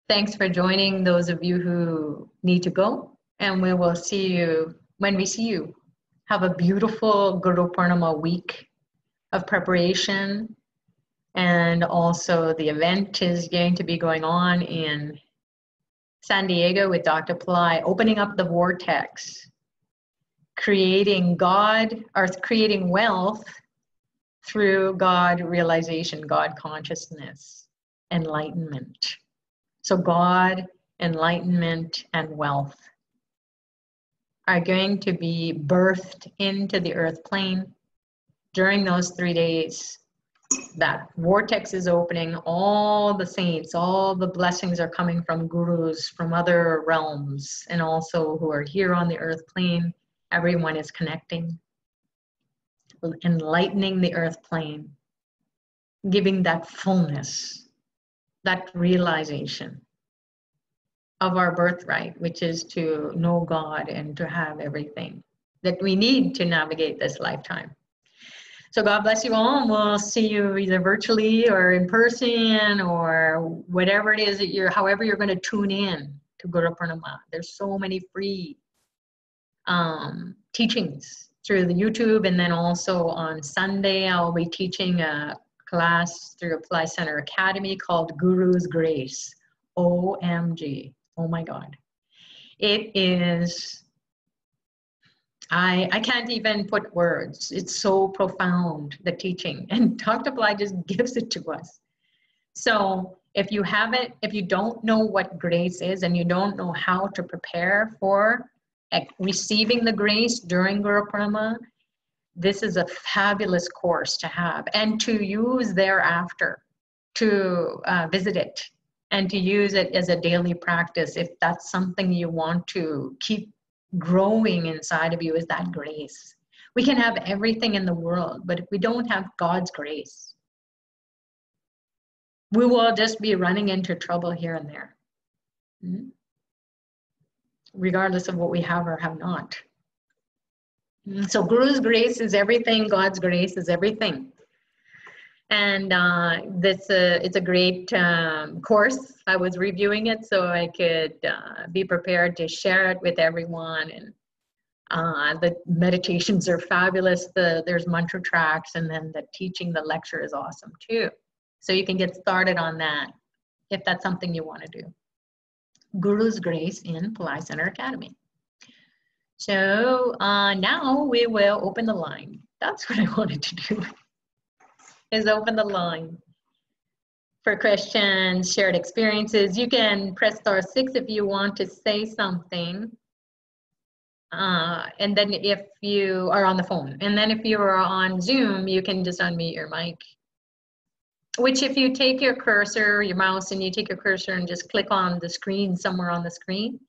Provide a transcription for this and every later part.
Thanks for joining those of you who need to go. And we will see you when we see you. Have a beautiful Guru Purnima week of preparation. And also the event is going to be going on in San Diego with Dr. Pillai, opening up the vortex, creating God or creating wealth through God realization, God consciousness, enlightenment. So God, enlightenment, and wealth are going to be birthed into the earth plane during those 3 days. That vortex is opening, all the saints, all the blessings are coming from gurus from other realms and also who are here on the earth plane. Everyone is connecting, enlightening the earth plane, giving that fullness, that realization of our birthright, which is to know God and to have everything that we need to navigate this lifetime. So God bless you all, and we'll see you either virtually or in person or whatever it is that however you're going to tune in to Guru Purnima. There's so many free teachings through the YouTube, and then also on Sunday I'll be teaching a class through Pillai Center Academy called Guru's Grace. OMG. Oh my God. It is, I can't even put words. It's so profound, the teaching. And Dr. Pillai just gives it to us. So if you haven't, if you don't know what grace is and you don't know how to prepare for receiving the grace during Guru Purnima, this is a fabulous course to have and to use thereafter, to visit it and to use it as a daily practice if that's something you want to keep growing inside of you, is that grace. We can have everything in the world, but if we don't have God's grace, we will just be running into trouble here and there, regardless of what we have or have not. So Guru's grace is everything, God's grace is everything. And it's a great course. I was reviewing it so I could be prepared to share it with everyone. And the meditations are fabulous. There's mantra tracks, and then the teaching, the lecture is awesome too. So you can get started on that if that's something you want to do. Guru's Grace in Pillai Center Academy. So now we will open the line. That's what I wanted to do. Is open the line for questions, shared experiences. You can press *6 if you want to say something. And then if you are on the phone, and then if you are on Zoom, you can just unmute your mic. Which if you take your cursor, your mouse, and you take your cursor and just click on the screen, somewhere on the screen,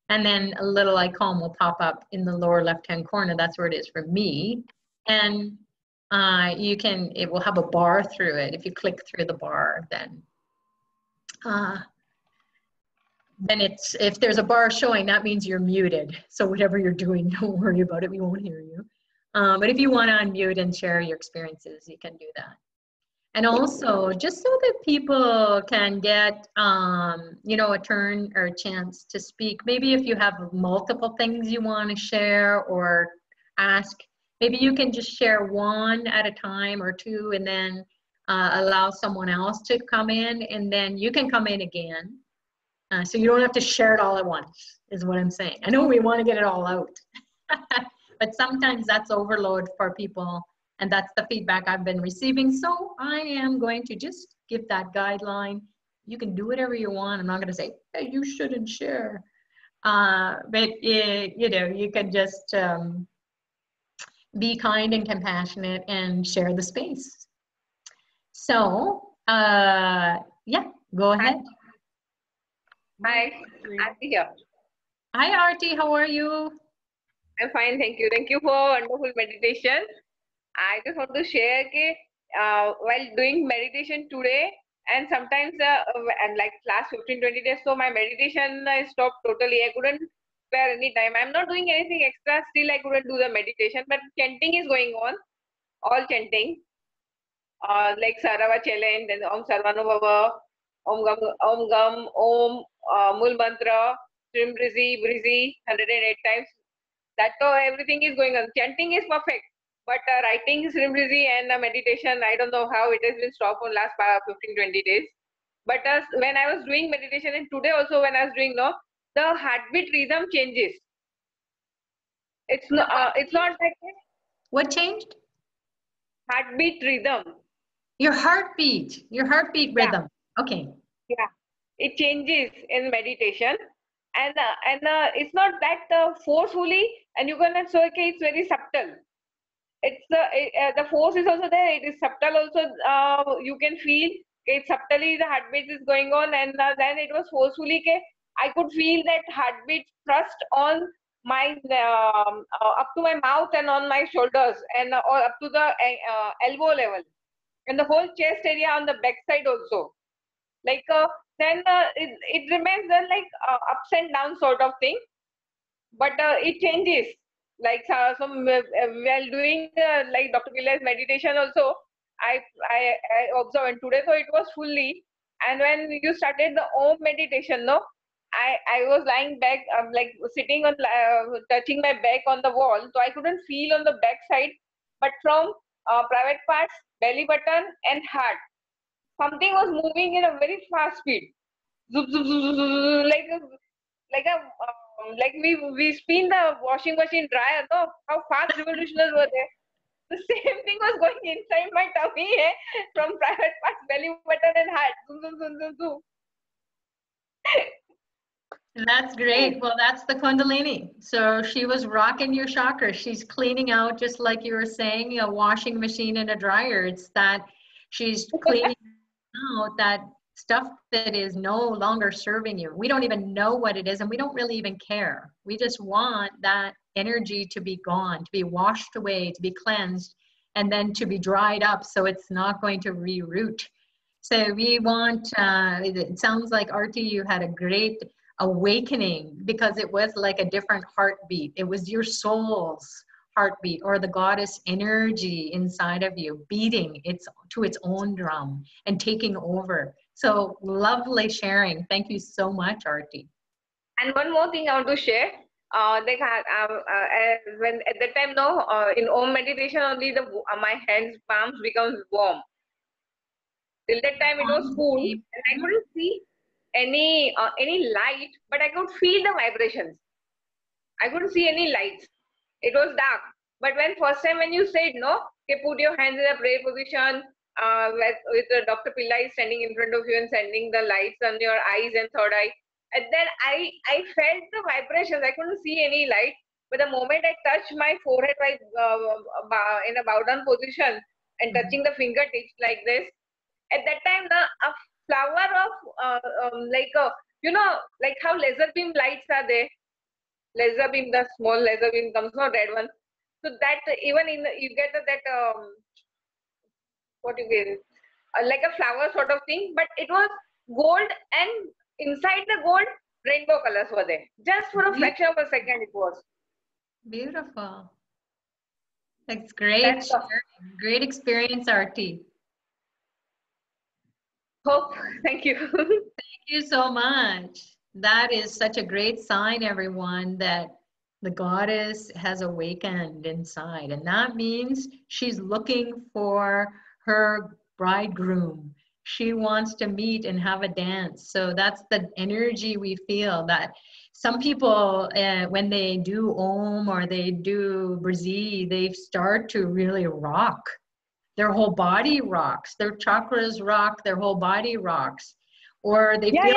and then a little icon will pop up in the lower left-hand corner. That's where it is for me. And it will have a bar through it. If you click through the bar, then it's, if there's a bar showing, that means you're muted. So whatever you're doing, don't worry about it. We won't hear you. But if you want to unmute and share your experiences, you can do that. And also, just so that people can get, you know, a turn or a chance to speak, maybe if you have multiple things you want to share or ask, maybe you can just share one at a time or two, and then allow someone else to come in, and then you can come in again. So you don't have to share it all at once, is what I'm saying. I know we want to get it all out, but sometimes that's overload for people, and that's the feedback I've been receiving. So I am going to just give that guideline. You can do whatever you want. I'm not going to say, hey, you shouldn't share. But you know, you can just be kind and compassionate and share the space. So, yeah, go ahead. Hi, Aarti here. Hi, Aarti, how are you? I'm fine, thank you. Thank you for wonderful meditation. I just want to share while doing meditation today, and sometimes and like last 15-20 days, so my meditation stopped totally. I couldn't spare any time. I'm not doing anything extra, still I couldn't do the meditation, but chanting is going on, all chanting. Like Sarava challenge, then Om Sarvano Bhava, Om Gam, Om, Mul Mantra, Shrim Brizi, Brizi, 108 times. That everything is going on. Chanting is perfect, but writing Shrim Brizi and meditation, I don't know how it has been stopped for last 15-20 days. But when I was doing meditation, and today also when I was doing, no, the heartbeat rhythm changes. It's not like What changed? heartbeat rhythm. Your heartbeat Yeah, rhythm. Okay. yeah. It changes in meditation, and it's not that forcefully, and you're gonna so okay, it's very subtle. The force is also there. It is subtle also. You can feel it subtly. The heartbeat is going on, and then it was forcefully. I could feel that heartbeat thrust on my up to my mouth and on my shoulders, and or up to the elbow level, and the whole chest area on the back side also. Like then it remains then like ups and downs sort of thing, but it changes. Like some while doing like Dr. Pillai's meditation also, I observed, and today so it was fully. And when you started the Om meditation, no, I was lying back, like sitting on touching my back on the wall, so I couldn't feel on the back side, but from private parts, belly button, and heart, something was moving in a very fast speed. Zoop, zoop, zoop, zoop, zoop, zoop, like we spin the washing machine dryer. No, how fast revolutions were there. The same thing was going inside my tummy, from private parts, belly button, and heart. Zoom, zoom, zoom, zoom, zoom. That's great. Well, that's the Kundalini. So she was rocking your chakras. She's cleaning out, just like you were saying, a washing machine and a dryer. It's that she's cleaning out that stuff that is no longer serving you. We don't even know what it is, and we don't really even care. We just want that energy to be gone, to be washed away, to be cleansed, and then to be dried up so it's not going to reroot. So we want, it sounds like Arti, you had a great awakening because it was like a different heartbeat. It was your soul's heartbeat or the goddess energy inside of you beating its to its own drum and taking over. So lovely sharing. Thank you so much, Arti. And one more thing I want to share. When at that time, no, in Om meditation only the my hands palms becomes warm. Till that time it was cool, and I couldn't see any light, but I could feel the vibrations. I couldn't see any lights. It was dark. But when first time when you said no, okay, put your hands in a prayer position, with Dr. Pillai standing in front of you and sending the lights on your eyes and third eye, and then I felt the vibrations. I couldn't see any light, but the moment I touched my forehead in a bow down position and touching the fingertips like this, at that time the a flower of like like how laser beam lights are there. Laser beam, the small laser beam comes, no, red one. So that even in you get that what you get, like a flower sort of thing, but it was gold, and inside the gold, rainbow colors were there. Just for a fraction of a second, it was. Beautiful. That's great. That's the Great experience, Arti. hope. Thank you. Thank you so much. That is such a great sign, everyone, that the goddess has awakened inside. And that means she's looking for her bridegroom. She wants to meet and have a dance. So that's the energy we feel that some people, when they do Om or they do Brizi, they start to really rock. Their whole body rocks, their chakras rock, their whole body rocks, or they feel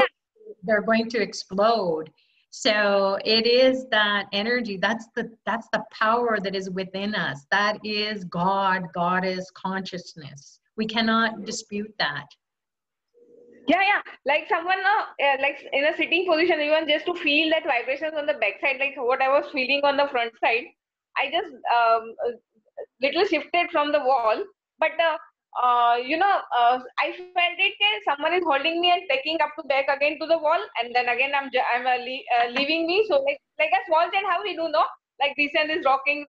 they're going to explode. So it is that energy, that's the power that is within us. That is God, goddess consciousness. We cannot dispute that. Yeah. Like someone, like in a sitting position, even just to feel that vibrations on the back side, like what I was feeling on the front side, I just little shifted from the wall, but I felt it. Someone is holding me and taking up to back again to the wall, and then again I'm leaving me. So like a small child, how we do, no, like this and is rocking.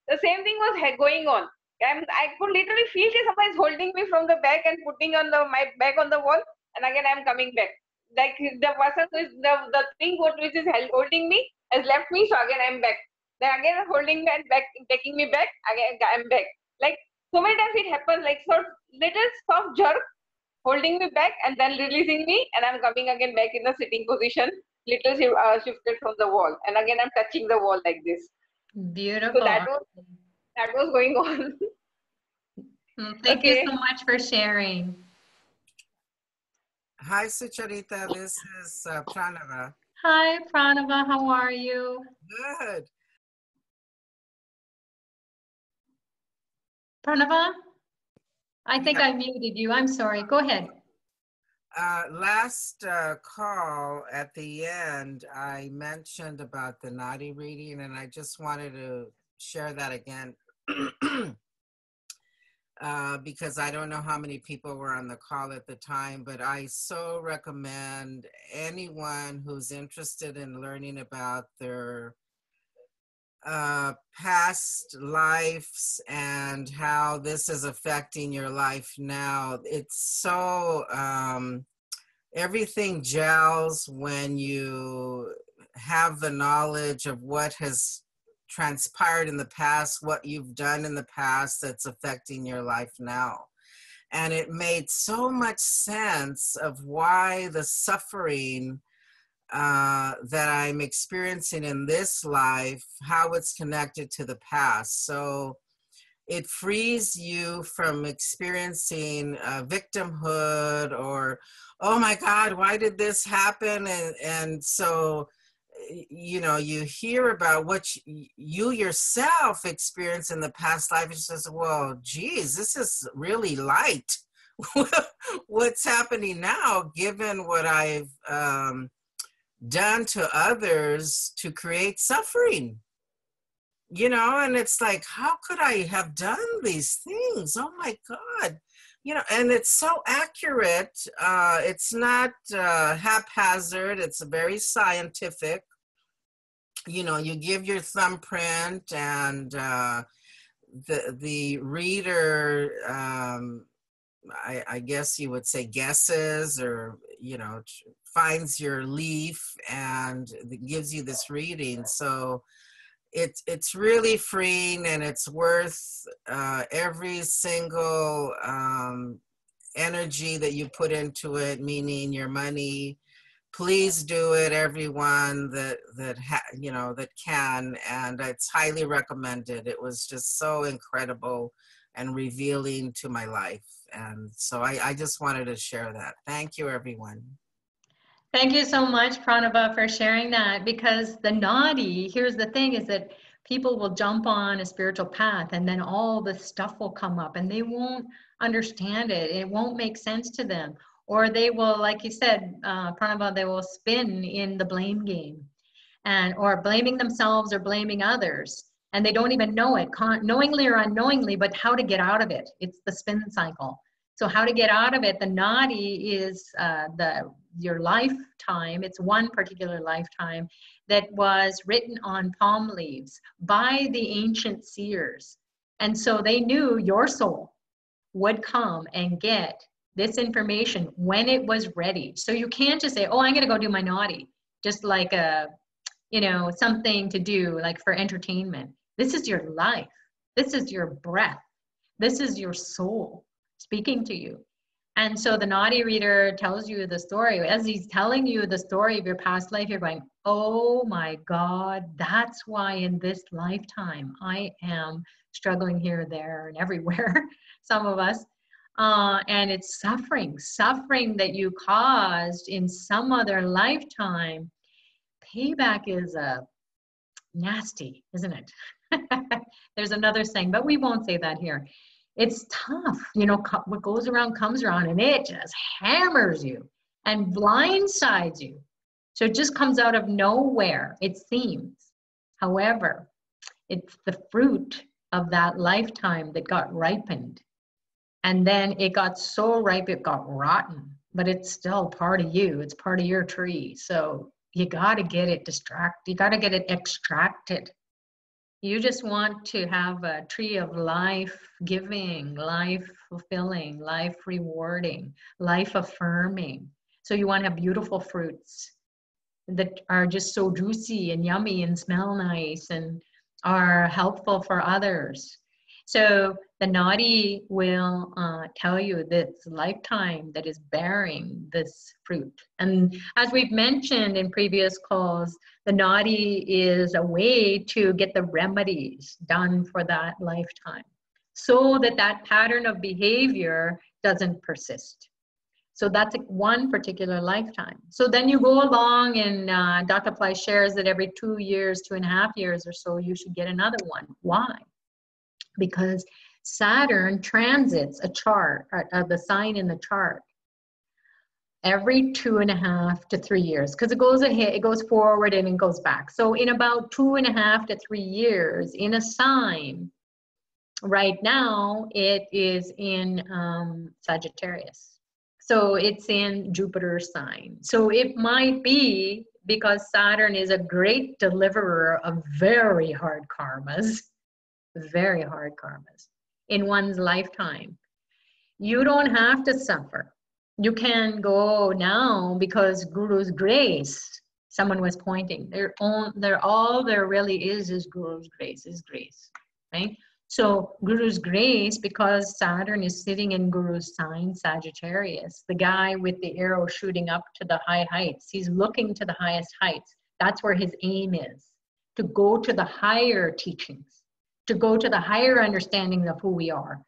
The same thing was going on. And I could literally feel that someone is holding me from the back and putting on my back on the wall, and again I'm coming back. Like the person who is the thing which is holding me has left me, so again I'm back. Then again holding me and back, taking me back, again I'm back. Like so many times it happens, like sort little soft jerk holding me back and then releasing me, and I'm coming again back in the sitting position, little shifted from the wall, and again I'm touching the wall like this. So Beautiful. that was going on. Thank you Okay. so much for sharing. Hi, Sucharita. This is Pranava. Hi, Pranava. How are you? Good. Pranava? I think I muted you. I'm sorry. Go ahead. Last call at the end, I mentioned about the naughty reading, and I just wanted to share that again because I don't know how many people were on the call at the time, but I so recommend anyone who's interested in learning about their past lives and how this is affecting your life now. It's so, everything gels when you have the knowledge of what has transpired in the past, what you've done in the past that's affecting your life now. And it made so much sense of why the suffering that I'm experiencing in this life, how it's connected to the past. So it frees you from experiencing victimhood or, oh my God, why did this happen? And so, you know, you hear about what you yourself experienced in the past life. It says, well, geez, this is really light. What's happening now, given what I've done to others to create suffering, you know? And it's like, how could I have done these things? Oh my God, you know, and it's so accurate. It's not haphazard. It's very scientific. You know, you give your thumbprint and the reader, I guess you would say guesses or, you know, finds your leaf and it gives you this reading. So it's really freeing, and it's worth every single energy that you put into it, meaning your money. Please do it, everyone that you know, that can, and it's highly recommended. It was just so incredible and revealing to my life. And so I just wanted to share that. Thank you, everyone. Thank you so much, Pranava, for sharing that, because the naughty, here's the thing, is that people will jump on a spiritual path and then all this stuff will come up and they won't understand it. It won't make sense to them. Or they will, like you said, Pranava, they will spin in the blame game and or blaming themselves or blaming others. And they don't even know it, knowingly or unknowingly, but how to get out of it. It's the spin cycle. So how to get out of it, the naughty is your lifetime. It's one particular lifetime that was written on palm leaves by the ancient seers. And so they knew your soul would come and get this information when it was ready. So you can't just say, oh, I'm going to go do my naughty, just like a, you know, something to do like for entertainment. This is your life. This is your breath. This is your soul speaking to you. And so the naughty reader tells you the story. As he's telling you the story of your past life, you're going, oh my God, that's why in this lifetime I am struggling here, there, and everywhere, some of us. And it's suffering that you caused in some other lifetime. Payback is nasty, isn't it? There's another saying, but we won't say that here. It's tough, you know, what goes around comes around, and it just hammers you and blindsides you. So it just comes out of nowhere, it seems. However, it's the fruit of that lifetime that got ripened. And then it got so ripe, it got rotten, but it's still part of you. It's part of your tree. So you got to get it you got to get it extracted. You just want to have a tree of life giving, life fulfilling, life rewarding, life affirming. So you want to have beautiful fruits that are just so juicy and yummy and smell nice and are helpful for others. So the naughty will tell you this lifetime that is bearing this fruit. And as we've mentioned in previous calls, the naughty is a way to get the remedies done for that lifetime so that that pattern of behavior doesn't persist. So that's one particular lifetime. So then you go along and Dr. Pillai shares that every 2 years, 2.5 years or so, you should get another one. Why? Because Saturn transits a chart, the sign in the chart, every 2.5 to 3 years, because it goes ahead, it goes forward and it goes back. So in about 2.5 to 3 years in a sign, right now it is in Sagittarius. So it's in Jupiter's sign. So it might be because Saturn is a great deliverer of very hard karmas in one's lifetime. You don't have to suffer. You can go now because Guru's grace, someone was pointing, all there really is Guru's grace, right? So Guru's grace, because Saturn is sitting in Guru's sign, Sagittarius, the guy with the arrow shooting up to the high heights, he's looking to the highest heights. That's where his aim is, to go to the higher teachings, to go to the higher understanding of who we are.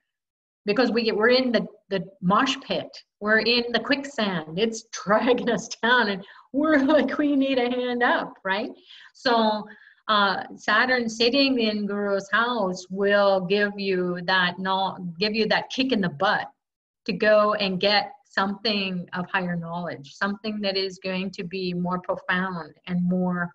Because we're in the mosh pit, we're in the quicksand, it's dragging us down and we're like, we need a hand up, right? So Saturn sitting in Guru's house will give you that kick in the butt to go and get something of higher knowledge, something that is going to be more profound and more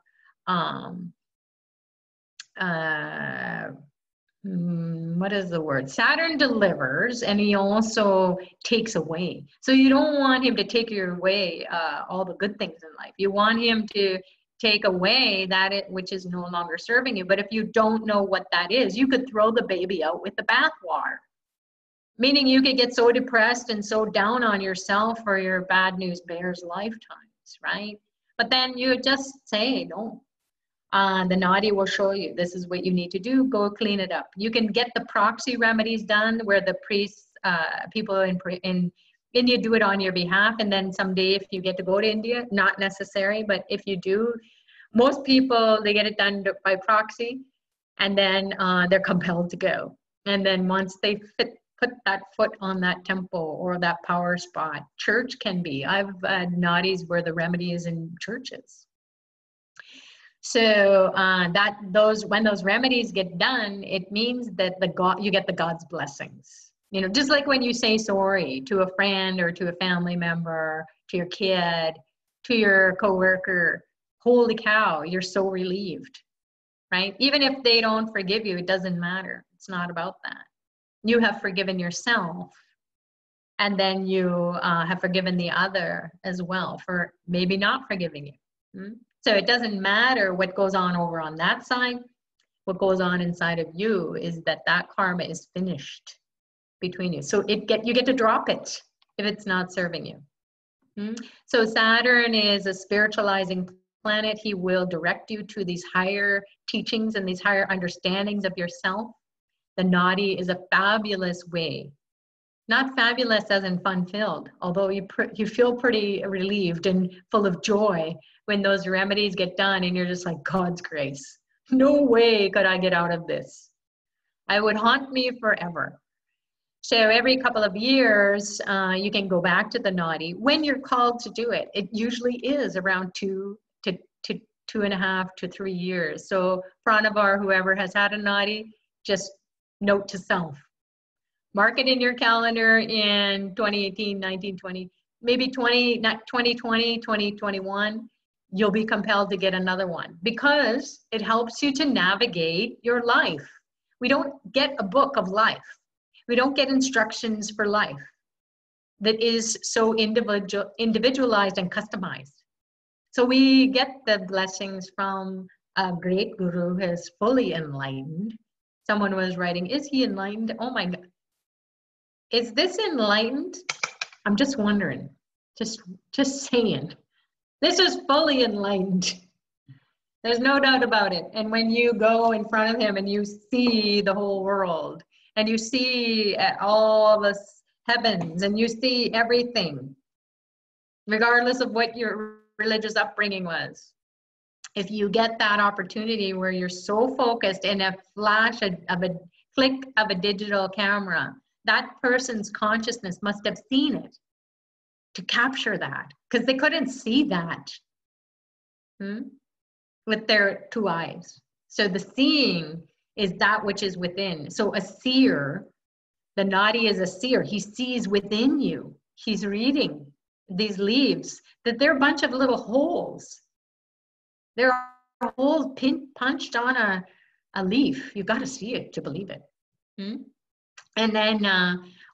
what is the word? Saturn delivers and he also takes away. So you don't want him to take away all the good things in life. You want him to take away which is no longer serving you. But if you don't know what that is, you could throw the baby out with the bathwater. Meaning you could get so depressed and so down on yourself or your bad news bears lifetimes, right? But then you just say, no. The naughty will show you, this is what you need to do, go clean it up. You can get the proxy remedies done where the priests, people in India do it on your behalf, and then someday if you get to go to India, not necessary, but if you do, most people, they get it done by proxy, and then they're compelled to go. And then once they put that foot on that temple or that power spot, church can be. I've had naughties where the remedy is in churches. So when those remedies get done, it means that you get the God's blessings. You know, just like when you say sorry to a friend or to a family member, to your kid, to your coworker, holy cow, you're so relieved, right? Even if they don't forgive you, it doesn't matter. It's not about that. You have forgiven yourself, and then you have forgiven the other as well for maybe not forgiving you. So it doesn't matter what goes on over on that side. What goes on inside of you is that karma is finished between you. So you get to drop it if it's not serving you. So Saturn is a spiritualizing planet. He will direct you to these higher teachings and these higher understandings of yourself. The naughty is a fabulous way. Not fabulous as in fun-filled, although you feel pretty relieved and full of joy when those remedies get done and you're just like, God's grace. No way could I get out of this. I would haunt me forever. So every couple of years, you can go back to the naughty when you're called to do it. It usually is around 2 to 2.5 to 3 years. So Pranavar, whoever has had a naughty, just note to self. Mark it in your calendar in 2018, 19, 20, maybe 2020, 2021, you'll be compelled to get another one because it helps you to navigate your life. We don't get a book of life. We don't get instructions for life that is so individualized and customized. So we get the blessings from a great guru is fully enlightened. Someone was writing, is he enlightened? Oh my God. Is this enlightened? I'm just wondering, just saying. This is fully enlightened. There's no doubt about it. And when you go in front of him and you see the whole world, and you see all the heavens, and you see everything, regardless of what your religious upbringing was, if you get that opportunity where you're so focused in a flash of a click of a digital camera, that person's consciousness must have seen it to capture that, because they couldn't see that with their two eyes. So the seeing is that which is within. So a seer, the Nadi is a seer. He sees within you. He's reading these leaves, that they're a bunch of little holes. There are holes punched on a leaf. You've got to see it to believe it. And then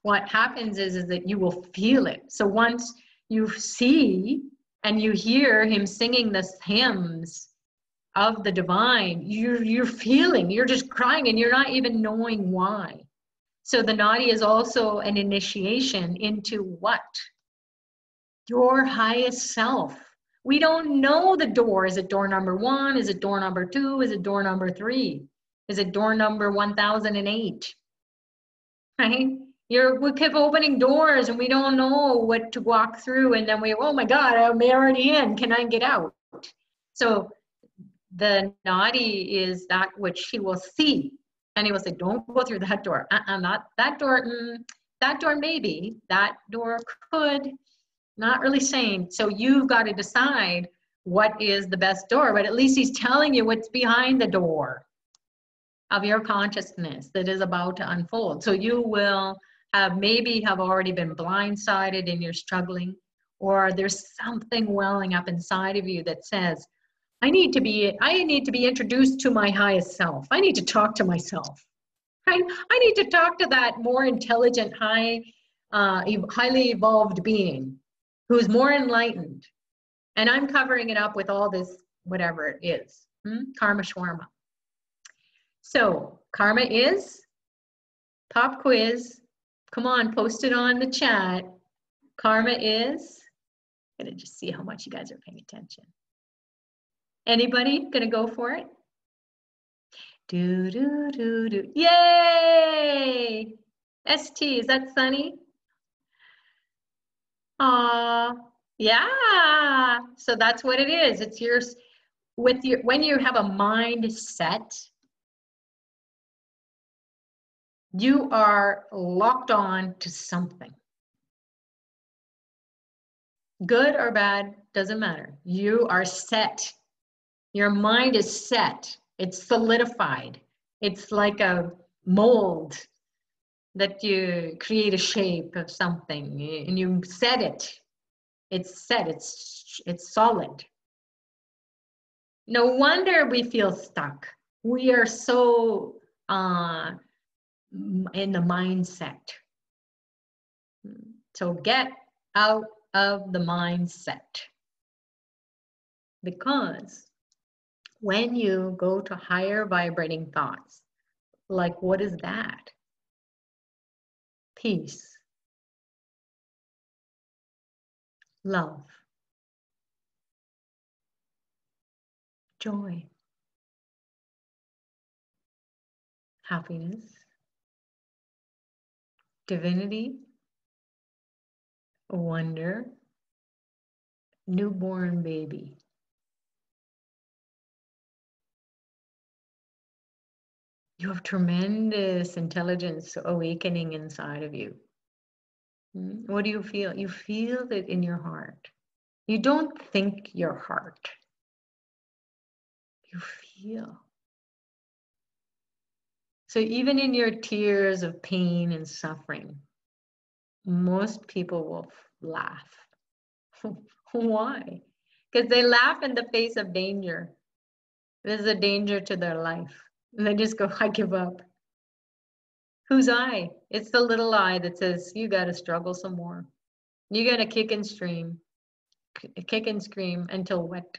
what happens is that you will feel it. So once you see and you hear him singing the hymns of the divine, you're feeling, you're just crying, and you're not even knowing why. So the Nadi is also an initiation into what? Your highest self. We don't know the door. Is it door number 1? Is it door number 2? Is it door number 3? Is it door number 1008? Right? We keep opening doors and we don't know what to walk through, and then we, oh my God, I'm already in. Can I get out? So the Nadi is that which he will see, and he will say, don't go through that door. Not that door. That door maybe. That door could. Not really saying. So you've got to decide what is the best door, but at least he's telling you what's behind the door of your consciousness that is about to unfold. So you will maybe have already been blindsided and you're struggling, or there's something welling up inside of you that says, I need to be introduced to my highest self. I need to talk to myself. Right? I need to talk to that more intelligent, highly evolved being who's more enlightened. And I'm covering it up with all this, whatever it is, karma shawarma. So karma is, pop quiz, come on, post it on the chat. Karma is, I'm gonna just see how much you guys are paying attention. Anybody gonna go for it? Do, do, do, do. Yay! ST, is that Sunny? Yeah. So that's what it is. It's yours with your, when you have a mind set, you are locked on to something. Good or bad, doesn't matter. You are set. Your mind is set. It's solidified. It's like a mold that you create a shape of something and you set it. It's set, it's solid. No wonder we feel stuck. We are so in the mindset. So get out of the mindset. Because when you go to higher vibrating thoughts, like what is that? Peace, love, joy, happiness, divinity, wonder, newborn baby. You have tremendous intelligence awakening inside of you. What do you feel? You feel it in your heart. You don't think your heart. You feel. So even in your tears of pain and suffering, most people will laugh. Why? Because they laugh in the face of danger. There's a danger to their life. And they just go, I give up. Whose I? It's the little I that says, you got to struggle some more. You got to kick and scream. Kick and scream until what?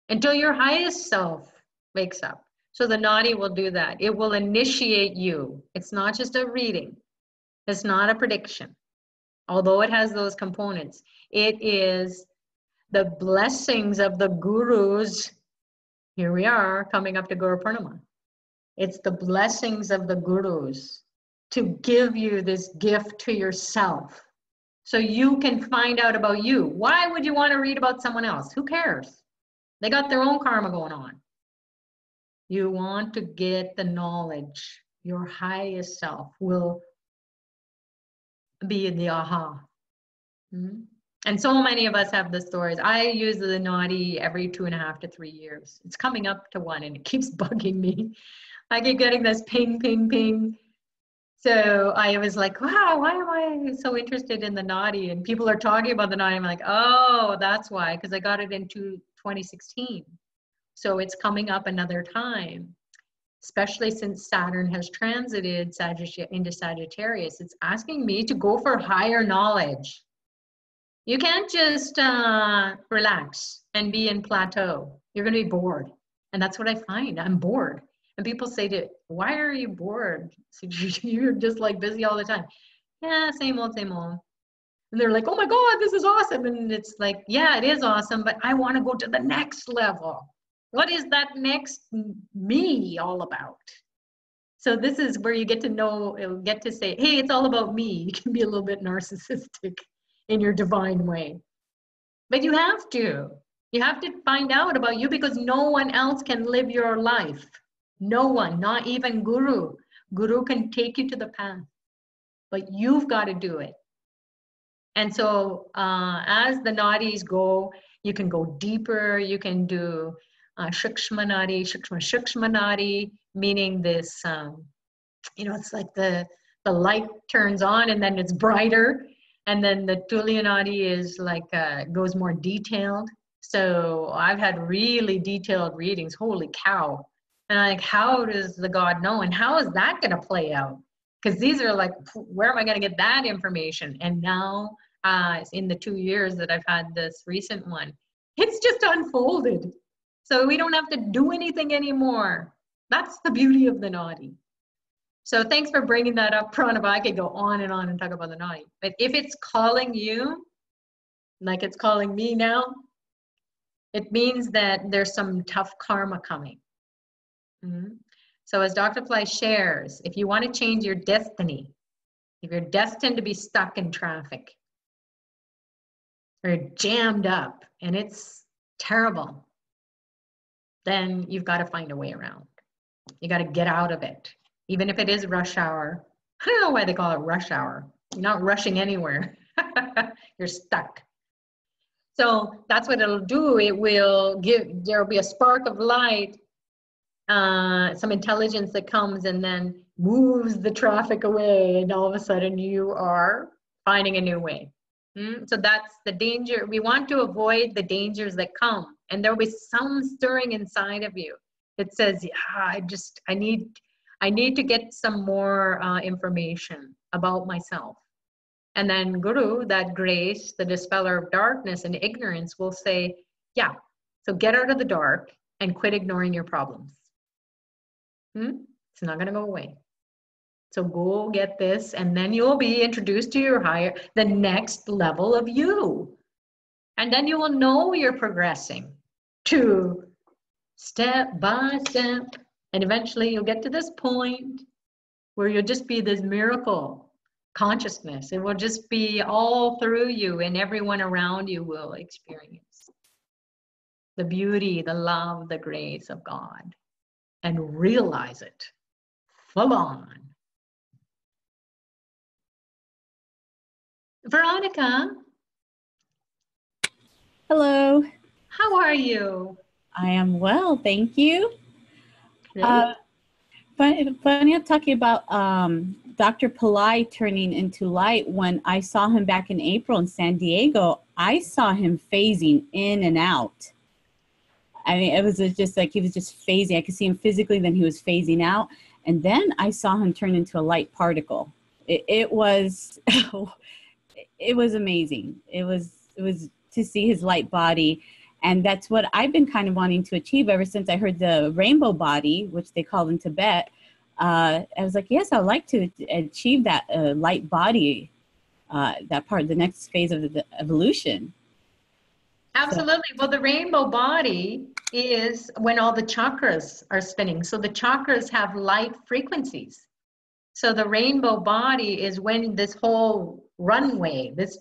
Until your highest self wakes up. So the nadi will do that. It will initiate you. It's not just a reading. It's not a prediction. Although it has those components, it is the blessings of the gurus. Here we are coming up to Guru Purnima. It's the blessings of the gurus to give you this gift to yourself so you can find out about you. Why would you want to read about someone else? Who cares? They got their own karma going on. You want to get the knowledge. Your highest self will be in the aha. And so many of us have the stories. I use the nadi every 2.5 to 3 years. It's coming up to 1 and it keeps bugging me. I keep getting this ping, ping, ping. So I was like, wow, why am I so interested in the nadi? And people are talking about the nadi. I'm like, oh, that's why, because I got it in 2016. So it's coming up another time, especially since Saturn has transited into Sagittarius. It's asking me to go for higher knowledge. You can't just relax and be in plateau. You're going to be bored. And that's what I find. I'm bored. And people say to, why are you bored? So you're just like busy all the time. Yeah, same old, same old. And they're like, oh my God, this is awesome. And it's like, yeah, it is awesome, but I want to go to the next level. What is that next me all about? So this is where you get to know, get to say, hey, it's all about me. You can be a little bit narcissistic in your divine way. But you have to find out about you, because no one else can live your life. No one, not even Guru. Guru can take you to the path, but you've got to do it. And so as the nadis go, you can go deeper. You can do Shukshma nadi, meaning this, it's like the light turns on and then it's brighter. And then the Tulya nadi is like, goes more detailed. So I've had really detailed readings, holy cow. And I'm like, how does the God know? And how is that going to play out? Because these are like, where am I going to get that information? And now in the 2 years that I've had this recent one, it's just unfolded. So we don't have to do anything anymore. That's the beauty of the nadi. So thanks for bringing that up, Pranava. I could go on and talk about the nadi. But if it's calling you, like it's calling me now, it means that there's some tough karma coming. So as Dr. Pillai shares, if you want to change your destiny, if you're destined to be stuck in traffic or jammed up and it's terrible, then you've got to find a way around. You got to get out of it. Even if it is rush hour. I don't know why they call it rush hour. You're not rushing anywhere. You're stuck. So that's what it'll do. It will there'll be a spark of light, some intelligence that comes and then moves the traffic away, and all of a sudden you are finding a new way. So that's the danger. We want to avoid the dangers that come, and there'll be some stirring inside of you that says, yeah, I need to get some more information about myself. And then Guru, that grace, the dispeller of darkness and ignorance, will say, yeah, so get out of the dark and quit ignoring your problems. It's not going to go away. So go get this, and then you'll be introduced to the next level of you. And then you will know you're progressing to step by step. And eventually you'll get to this point where you'll just be this miracle consciousness. It will just be all through you, and everyone around you will experience the beauty, the love, the grace of God, and realize it full on. Veronica. Hello. How are you? I am well, thank you. Really? Funny talking about Dr. Pillai turning into light. When I saw him back in April in San Diego, I saw him phasing in and out. I mean, it was just like he was just phasing. I could see him physically, then he was phasing out. And then I saw him turn into a light particle. It was it was amazing. It was to see his light body. And that's what I've been kind of wanting to achieve ever since I heard the rainbow body, which they call in Tibet. I was like, yes, I'd like to achieve that light body, that part, the next phase of the evolution. Absolutely. Well, the rainbow body is when all the chakras are spinning. So the chakras have light frequencies. So the rainbow body is when this whole runway, this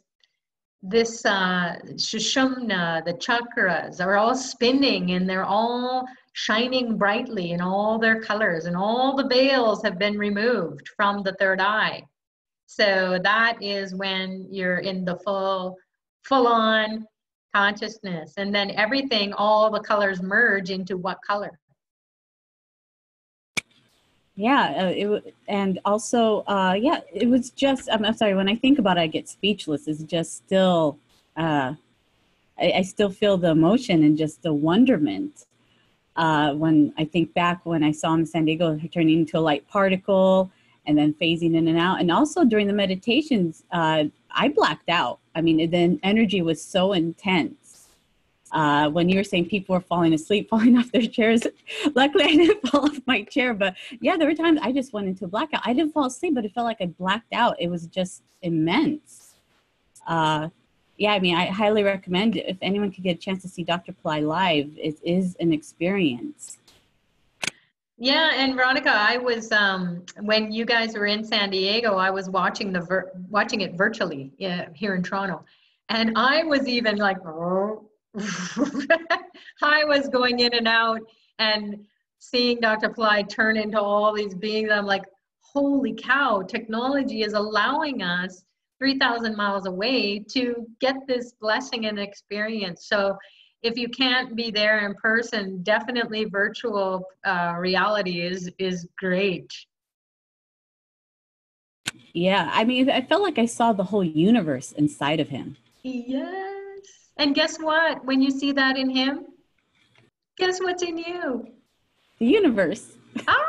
Shushumna, the chakras are all spinning and they're all shining brightly in all their colors, and all the veils have been removed from the third eye. So that is when you're in the full on consciousness, and then everything, all the colors merge into what color? Yeah, and also, yeah, it was just, I'm sorry, when I think about it, I get speechless. It's just still, I still feel the emotion and just the wonderment. When I think back when I saw him in San Diego turning into a light particle and then phasing in and out. And also during the meditations, I blacked out. I mean, the energy was so intense. When you were saying people were falling asleep, falling off their chairs, luckily I didn't fall off my chair. But yeah, there were times I just went into a blackout. I didn't fall asleep, but it felt like I blacked out. It was just immense. Yeah, I mean, I highly recommend it. If anyone could get a chance to see Dr. Pillai live, it is an experience. Yeah, and Veronica, I was when you guys were in San Diego, I was watching watching it virtually here in Toronto, and I was even like, oh. I was going in and out and seeing Dr. Pillai turn into all these beings. I'm like, holy cow! Technology is allowing us 3,000 miles away to get this blessing and experience. So if you can't be there in person, definitely virtual reality is great. Yeah, I mean, I felt like I saw the whole universe inside of him. Yes. And guess what? When you see that in him, guess what's in you? The universe. Ah!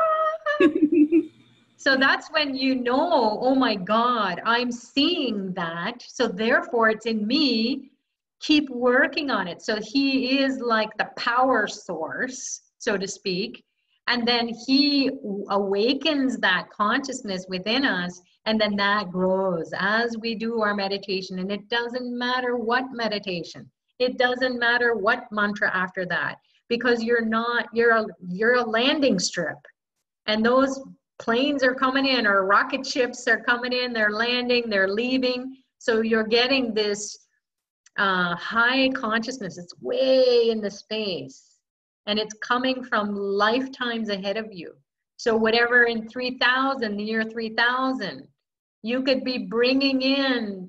So that's when you know, oh my God, I'm seeing that. So therefore it's in me. Keep working on it. So he is like the power source, so to speak. And then he awakens that consciousness within us. And then that grows as we do our meditation. And it doesn't matter what meditation. It doesn't matter what mantra after that. Because you're a landing strip. And those planes are coming in, or rocket ships are coming in, they're landing, they're leaving. So you're getting this high consciousness. It's way in the space, and it's coming from lifetimes ahead of you. So whatever in 3000, the year 3000, you could be bringing in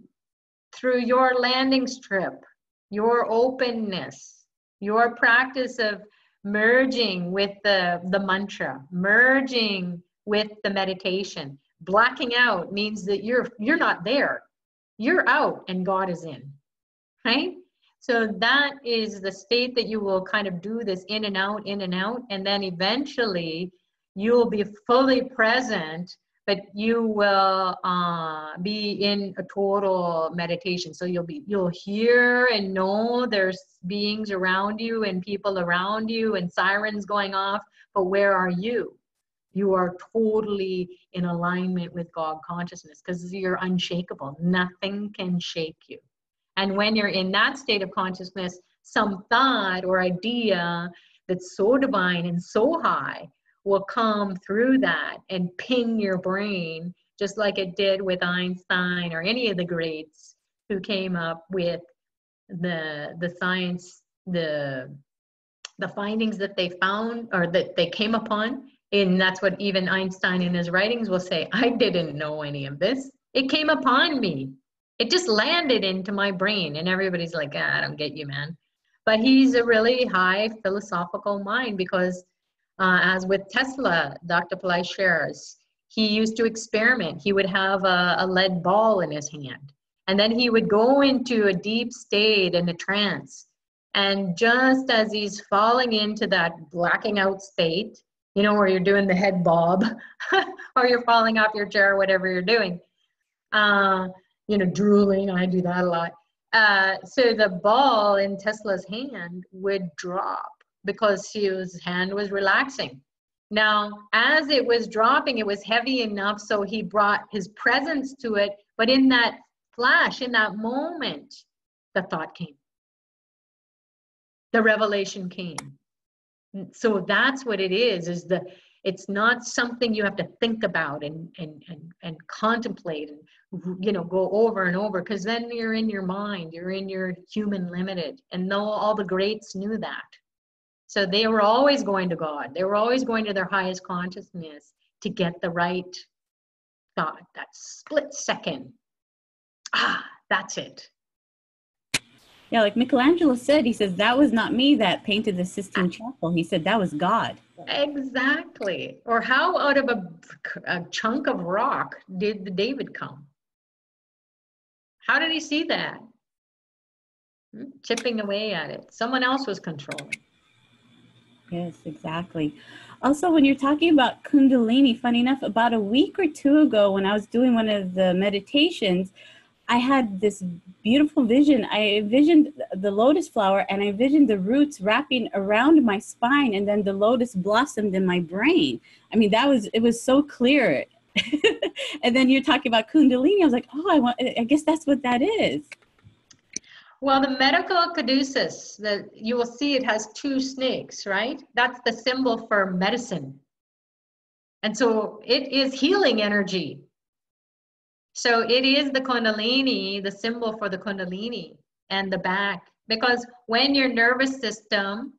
through your landing strip, your openness, your practice of merging with the mantra, merging with the meditation. Blacking out means that you're not there. You're out and God is in. Right? So that is the state that you will kind of do this in and out, and then eventually you'll be fully present, but you will be in a total meditation. So you'll hear and know there's beings around you and people around you and sirens going off, but where are you? You are totally in alignment with God consciousness because you're unshakable. Nothing can shake you. And when you're in that state of consciousness, some thought or idea that's so divine and so high will come through that and ping your brain, just like it did with Einstein or any of the greats who came up with the science, the findings that they found or that they came upon. And that's what even Einstein in his writings will say, I didn't know any of this. It came upon me. It just landed into my brain, and everybody's like, I don't get you, man. But he's a really high philosophical mind because as with Tesla, Dr. Pillai shares, he used to experiment. He would have a lead ball in his hand, and then he would go into a deep state in a trance. And just as he's falling into that blacking out state, you know, where you're doing the head bob or you're falling off your chair or whatever you're doing, you know, drooling, I do that a lot. So the ball in Tesla's hand would drop because his hand was relaxing. Now, as it was dropping, it was heavy enough, so he brought his presence to it. But in that flash, in that moment, the thought came. The revelation came. So that's what it is it's not something you have to think about and contemplate and, you know, go over and over, because then you're in your mind, you're in your human limited. And all the greats knew that. So they were always going to God. They were always going to their highest consciousness to get the right thought, that split second. That's it. Yeah, like Michelangelo said, he says, that was not me that painted the Sistine Chapel. He said, that was God. Exactly. Or how out of a chunk of rock did the David come? How did he see that? Chipping away at it. Someone else was controlling. Yes, exactly. Also, when you're talking about Kundalini, funny enough, about a week or two ago when I was doing one of the meditations, I had this beautiful vision. I envisioned the lotus flower and I envisioned the roots wrapping around my spine, and then the lotus blossomed in my brain. I mean, it was so clear. And then you're talking about Kundalini. I was like, oh, I guess that's what that is. Well, the medical caduceus, you will see it has two snakes, right? That's the symbol for medicine. And so it is healing energy. So it is the Kundalini, the symbol for the Kundalini and the back. Because when your nervous system,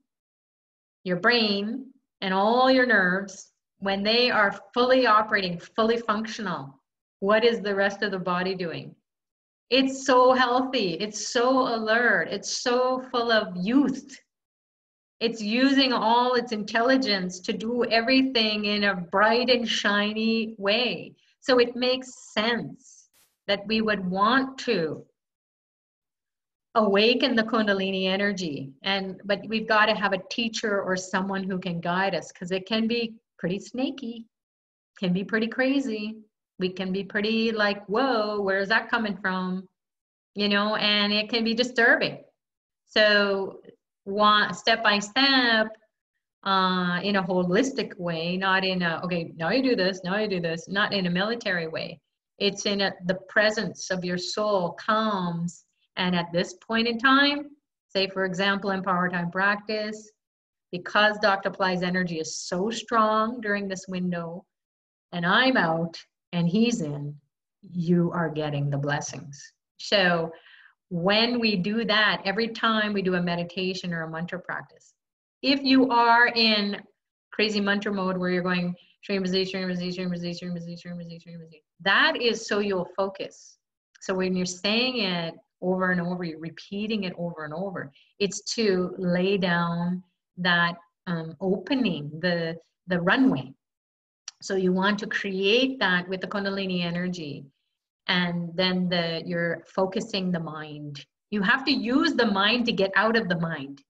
your brain, and all your nerves, when they are fully operating, fully functional, what is the rest of the body doing? It's so healthy. It's so alert. It's so full of youth. It's using all its intelligence to do everything in a bright and shiny way. So it makes sense that we would want to awaken the Kundalini energy. But we've got to have a teacher or someone who can guide us, because it can be pretty snaky, can be pretty crazy. We can be pretty like, whoa, where's that coming from? You know, and it can be disturbing. So step by step, in a holistic way, not in a, okay, now you do this, now you do this, not in a military way. It's in the presence of your soul calms. And at this point in time, say for example, in power time practice, because Dr. Pillai's energy is so strong during this window, and I'm out and he's in, you are getting the blessings. So when we do that, every time we do a meditation or a mantra practice, if you are in crazy mantra mode where you're going, that is so you'll focus. So when you're saying it over and over, you're repeating it over and over, it's to lay down that opening, the runway. So you want to create that with the Kundalini energy. And then you're focusing the mind. You have to use the mind to get out of the mind.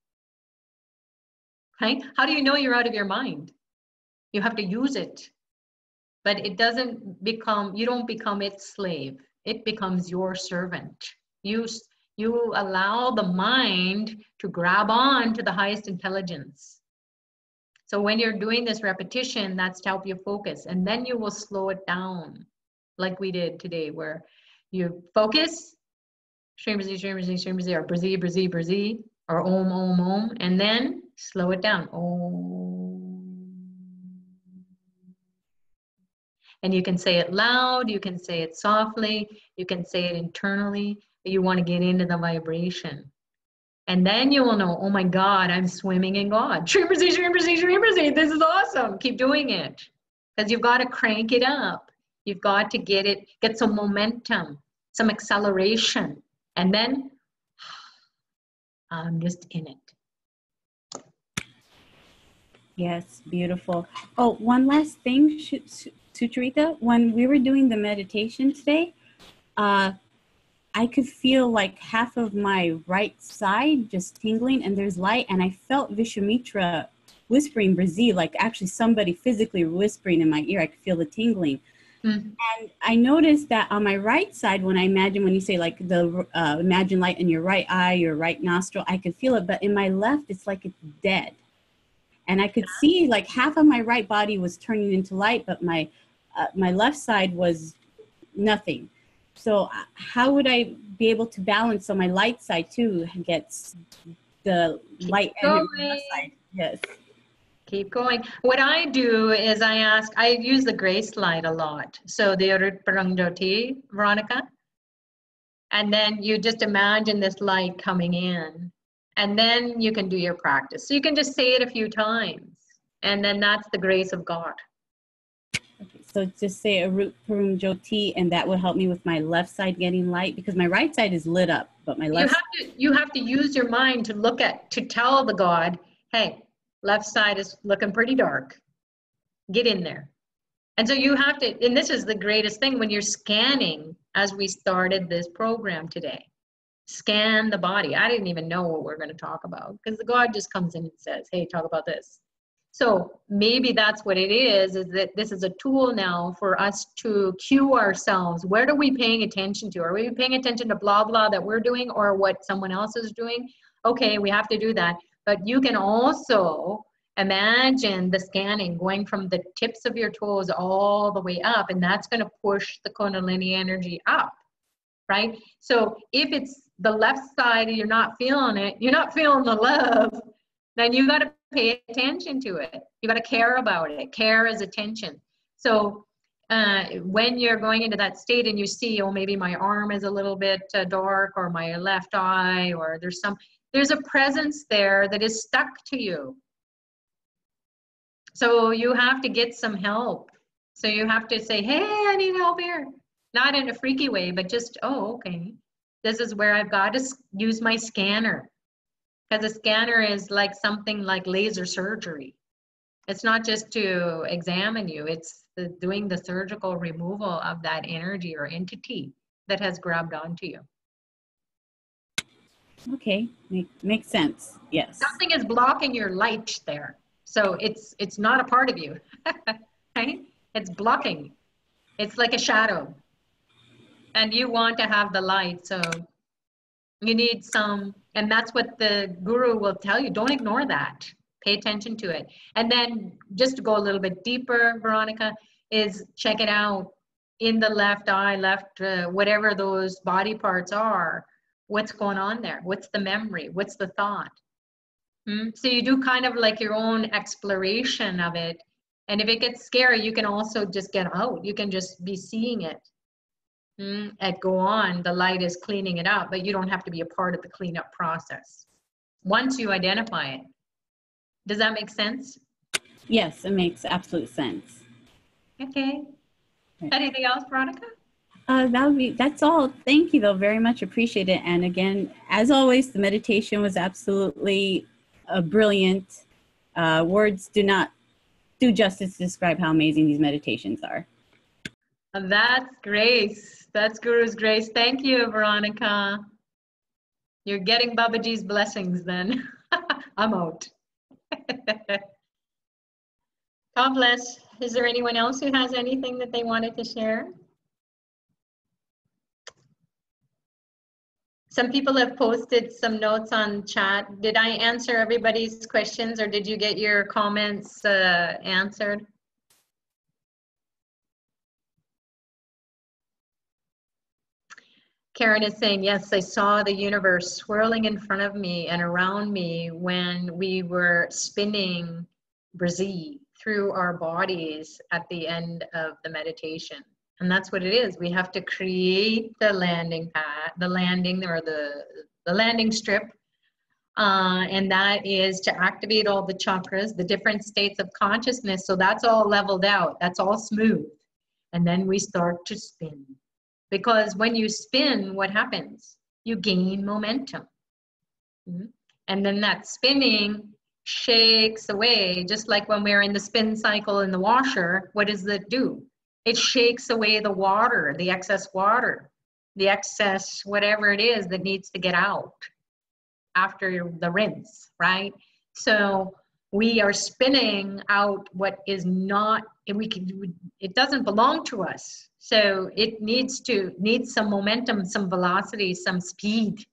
Right? How do you know you're out of your mind? You have to use it. But it doesn't become, you don't become its slave. It becomes your servant. You allow the mind to grab on to the highest intelligence. So when you're doing this repetition, that's to help you focus. And then you will slow it down, like we did today, where you focus, or Brazi, or Om, Om, Om, and then slow it down. Om. And you can say it loud, you can say it softly, you can say it internally, but you want to get into the vibration. And then you will know, oh my God, I'm swimming in God. This is awesome. Keep doing it. Because you've got to crank it up. You've got to get some momentum, some acceleration. And then I'm just in it. Yes, beautiful. Oh, one last thing, Sucharita. When we were doing the meditation today, I could feel like half of my right side just tingling, and there's light, and I felt Vishwamitra whispering Brazil, like actually somebody physically whispering in my ear. I could feel the tingling. Mm. And I noticed that on my right side, when I imagine, when you say like the imagine light in your right eye, your right nostril, I could feel it. But in my left, it's like it's dead. And I could see like half of my right body was turning into light, but my left side was nothing. So how would I be able to balance so my light side too gets the light energy on the left side? Yes. Keep going. What I do is I use the grace light a lot. So the Urut Parang Jyoti, Veronica. And then you just imagine this light coming in. And then you can do your practice. So you can just say it a few times. And then that's the grace of God. Okay, so just say Urut Parum Jyoti, and that would help me with my left side getting light, because my right side is lit up, but my left You have to use your mind to tell the God, hey, left side is looking pretty dark. Get in there. And so you have to, and this is the greatest thing when you're scanning, as we started this program today. Scan the body. I didn't even know what we're going to talk about, because the God just comes in and says, hey, talk about this. So maybe that's what it is that this is a tool now for us to cue ourselves. What are we paying attention to? Are we paying attention to blah, blah that we're doing or what someone else is doing? Okay, we have to do that. But you can also imagine the scanning going from the tips of your toes all the way up, and that's going to push the Kundalini energy up, right? So if it's the left side and you're not feeling it, you're not feeling the love, then you got to pay attention to it. You got to care about it. Care is attention. So when you're going into that state and you see, oh, maybe my arm is a little bit dark, or my left eye, or there's a presence there that is stuck to you. So you have to get some help. So you have to say, hey, I need help here. Not in a freaky way, but just, oh, okay. This is where I've got to use my scanner. Because a scanner is like something like laser surgery. It's not just to examine you, it's doing the surgical removal of that energy or entity that has grabbed onto you. Okay, makes sense. Yes. Something is blocking your light there. So it's not a part of you, right? It's blocking. It's like a shadow. And you want to have the light, so you need some, and that's what the guru will tell you. Don't ignore that. Pay attention to it. And then just to go a little bit deeper, Veronica, is check it out in the left eye, whatever those body parts are. What's going on there? What's the memory? What's the thought? So you do kind of like your own exploration of it. And if it gets scary, you can also just get out. You can just be seeing it. And go on, the light is cleaning it up, but you don't have to be a part of the cleanup process once you identify it. Does that make sense? Yes, it makes absolute sense. Okay. Anything else, Veronica? That's all. Thank you, though. Very much appreciate it. And again, as always, the meditation was absolutely brilliant. Words do not do justice to describe how amazing these meditations are. That's grace. That's Guru's grace. Thank you, Veronica. You're getting Babaji's blessings then. I'm out. God bless. Is there anyone else who has anything that they wanted to share? Some people have posted some notes on chat. Did I answer everybody's questions, or did you get your comments answered? Karen is saying, yes, I saw the universe swirling in front of me and around me when we were spinning Brazil through our bodies at the end of the meditation. And that's what it is. We have to create the landing pad, the landing or the landing strip. And that is to activate all the chakras, the different states of consciousness. So that's all leveled out. That's all smooth. And then we start to spin. Because when you spin, what happens? You gain momentum. And then that spinning shakes away, just like when we're in the spin cycle in the washer, what does it do? It shakes away the water, the excess whatever it is that needs to get out after the rinse, right? So we are spinning out what is not, it doesn't belong to us. So it needs some momentum, some velocity, some speed,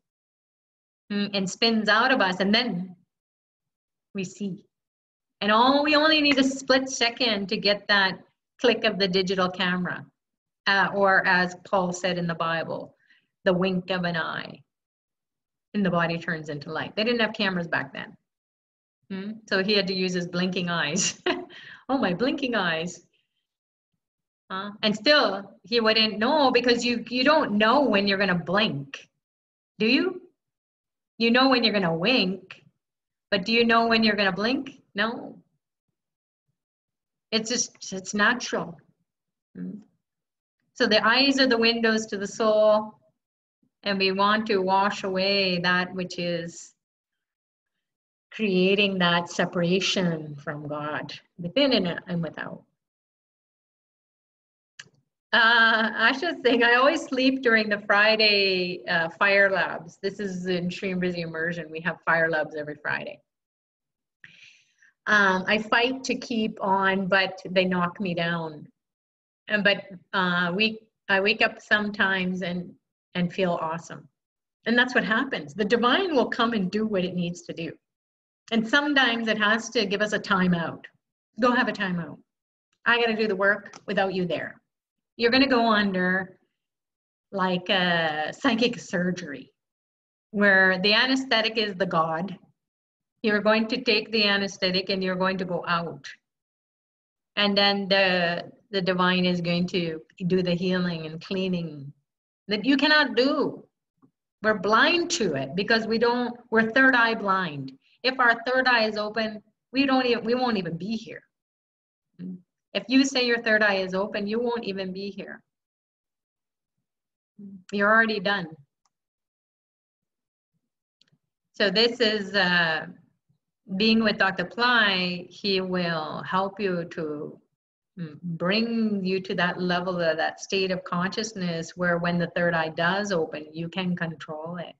and spins out of us, and then we see. And we only need a split second to get that click of the digital camera, or as Paul said in the Bible, the wink of an eye, and the body turns into light. They didn't have cameras back then. So he had to use his blinking eyes. Oh, my blinking eyes. And still, he wouldn't know, because you don't know when you're going to blink. Do you? You know when you're going to wink, but do you know when you're going to blink? No. It's natural. So the eyes are the windows to the soul, and we want to wash away that which is creating that separation from God within and without. I should think I always sleep during the Friday fire labs. This is in Extreme Busy Immersion. We have fire labs every Friday. I fight to keep on, but they knock me down. But I wake up sometimes and feel awesome. And that's what happens. The divine will come and do what it needs to do. And sometimes it has to give us a timeout. Go have a timeout. I got to do the work without you there. You're going to go under like a psychic surgery, where the anesthetic is the God. You're going to take the anesthetic and you're going to go out. And then the divine is going to do the healing and cleaning that you cannot do. We're blind to it because we're third eye blind. If our third eye is open, we won't even be here. If you say your third eye is open, you won't even be here. You're already done. So this is being with Dr. Pillai. He will help you to bring you to that level, of that state of consciousness where when the third eye does open, you can control it.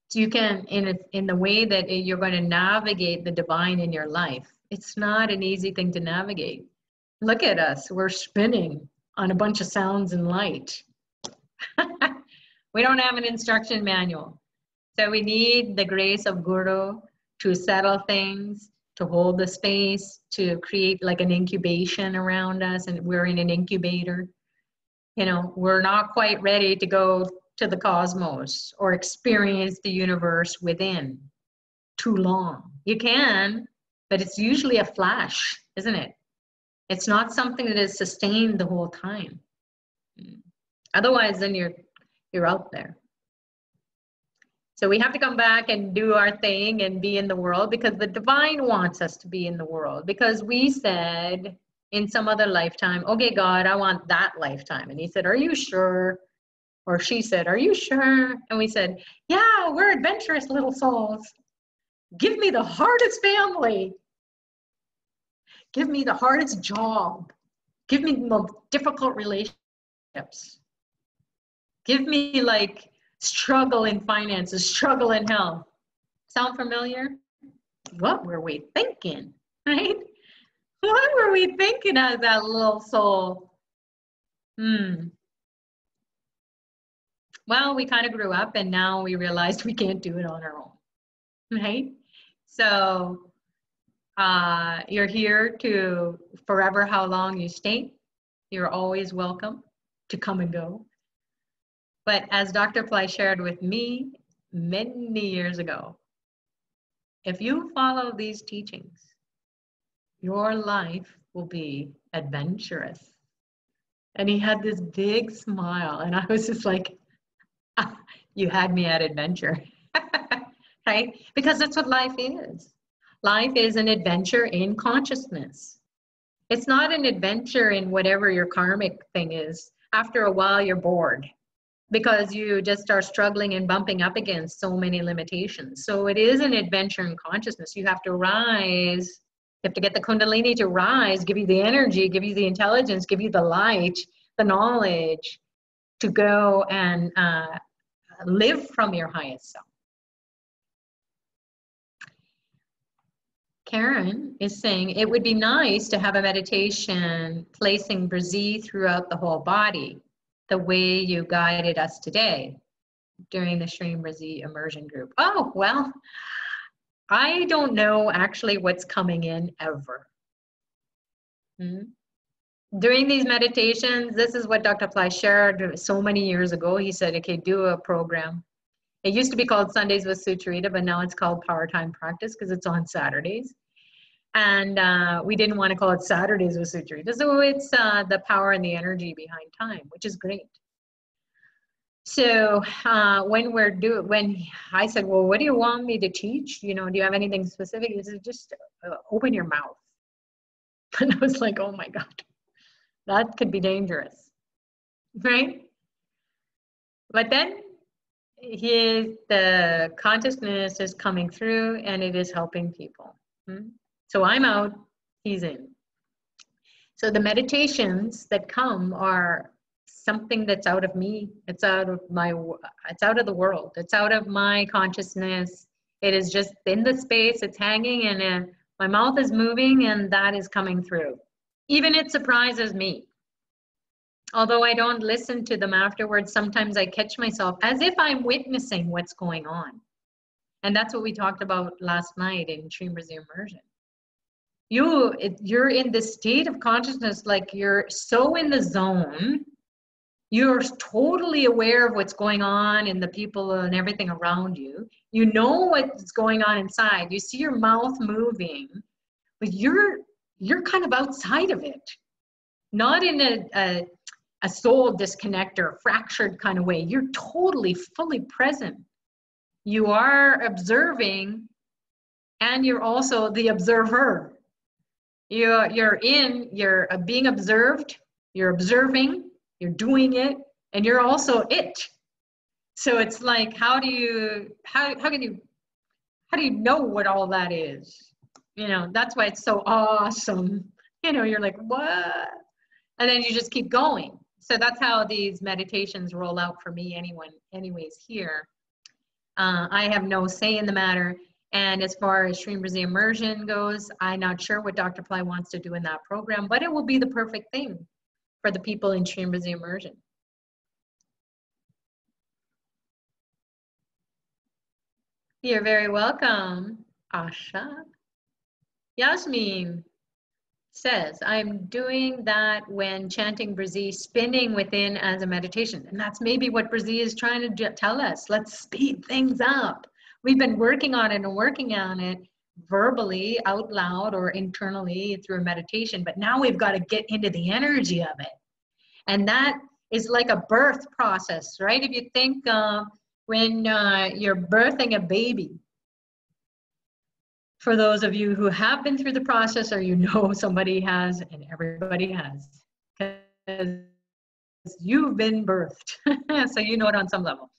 So you can, in the way that you're going to navigate the divine in your life. It's not an easy thing to navigate. Look at us, we're spinning on a bunch of sounds and light. We don't have an instruction manual. So we need the grace of Guru to settle things, to hold the space, to create like an incubation around us, and we're in an incubator. You know, we're not quite ready to go to the cosmos or experience the universe within too long. You can, but it's usually a flash, isn't it? It's not something that is sustained the whole time. Otherwise, then you're out there. So we have to come back and do our thing and be in the world, because the divine wants us to be in the world, because we said in some other lifetime, okay, God, I want that lifetime. And he said, are you sure? Or she said, are you sure? And we said, yeah, we're adventurous little souls. Give me the hardest family. Give me the hardest job. Give me the most difficult relationships. Give me like struggle in finances, struggle in health. Sound familiar? What were we thinking, right? What were we thinking of that little soul? Well, we kind of grew up and now we realized we can't do it on our own, right? So you're here to forever, how long you stay. You're always welcome to come and go. But as Dr. Pillai shared with me many years ago, if you follow these teachings, your life will be adventurous. And he had this big smile, and I was just like, ah, you had me at adventure, right? Because that's what life is. Life is an adventure in consciousness. It's not an adventure in whatever your karmic thing is. After a while, you're bored because you just are struggling and bumping up against so many limitations. So it is an adventure in consciousness. You have to rise. You have to get the Kundalini to rise, give you the energy, give you the intelligence, give you the light, the knowledge to go and live from your highest self. Karen is saying it would be nice to have a meditation placing Brazil throughout the whole body, the way you guided us today during the Stream Brazil immersion group. Oh, well, I don't know actually what's coming in ever. During these meditations, this is what Dr. Pillai shared so many years ago. He said, okay, do a program. It used to be called Sundays with Sucharita, but now it's called Power Time Practice because it's on Saturdays. And we didn't want to call it Saturdays with Sucharita. So it's the power and the energy behind time, which is great. So when I said, well, what do you want me to teach? You know, do you have anything specific? He said, just open your mouth. And I was like, oh my God, that could be dangerous, right? But then the consciousness is coming through and it is helping people. So I'm out, he's in. So the meditations that come are something that's out of me. It's out of the world. It's out of my consciousness. It is just in the space, it's hanging, and my mouth is moving, and that is coming through. Even it surprises me. Although I don't listen to them afterwards, sometimes I catch myself as if I'm witnessing what's going on. And that's what we talked about last night in Stream Brazil Immersion. You're in this state of consciousness, like you're so in the zone. You're totally aware of what's going on and the people and everything around you. You know what's going on inside. You see your mouth moving, but you're kind of outside of it. Not in a soul disconnect or a fractured kind of way. You're totally, fully present. You are observing, and you're also the observer. You're being observed, you're observing, you're doing it, and you're also it. So it's like, how do you know what all that is? You know, that's why it's so awesome. You know, you're like, what? And then you just keep going. So that's how these meditations roll out for me anyways here. I have no say in the matter. And as far as Stream Brazil Immersion goes, I'm not sure what Dr. Pillai wants to do in that program, but it will be the perfect thing for the people in Stream Brazil Immersion. You're very welcome, Asha. Yasmin says, I'm doing that when chanting Brazil, spinning within as a meditation. And that's maybe what Brazil is trying to tell us. Let's speed things up. We've been working on it verbally, out loud, or internally through a meditation, but now we've got to get into the energy of it. And that is like a birth process, right? If you think when you're birthing a baby, for those of you who have been through the process, or you know somebody has, and everybody has, because you've been birthed, so you know it on some level.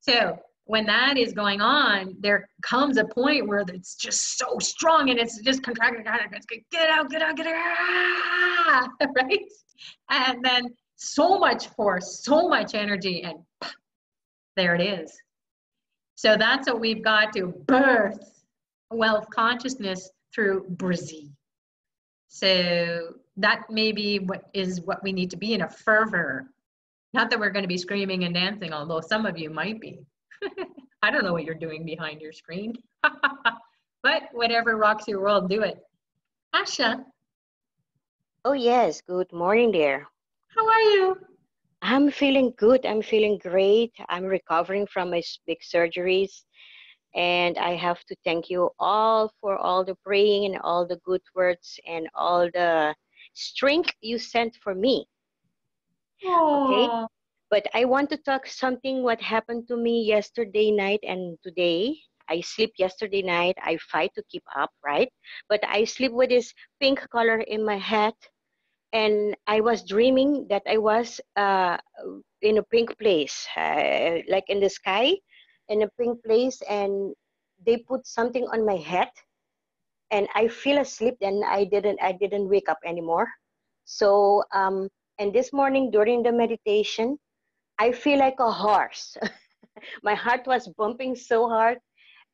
So when that is going on, there comes a point where it's just so strong and it's just contracting, get out, right? And then so much force, so much energy, and there it is. So that's what we've got to birth wealth consciousness through Brazil. So that may be what we need to be in a fervor. Not that we're going to be screaming and dancing, although some of you might be. I don't know what you're doing behind your screen. But whatever rocks your world, do it. Asha. Oh yes, good morning there. How are you? I'm feeling good. I'm feeling great. I'm recovering from my big surgeries. And I have to thank you all for all the praying and all the good words and all the strength you sent for me. Aww. Okay? But I want to talk something what happened to me yesterday night and today. I sleep yesterday night. I fight to keep up, right? But I sleep with this pink color in my head. And I was dreaming that I was in a pink place, like in the sky, in a pink place, and they put something on my head, and I fell asleep. And I didn't wake up anymore. So and this morning during the meditation, I feel like a horse. My heart was bumping so hard.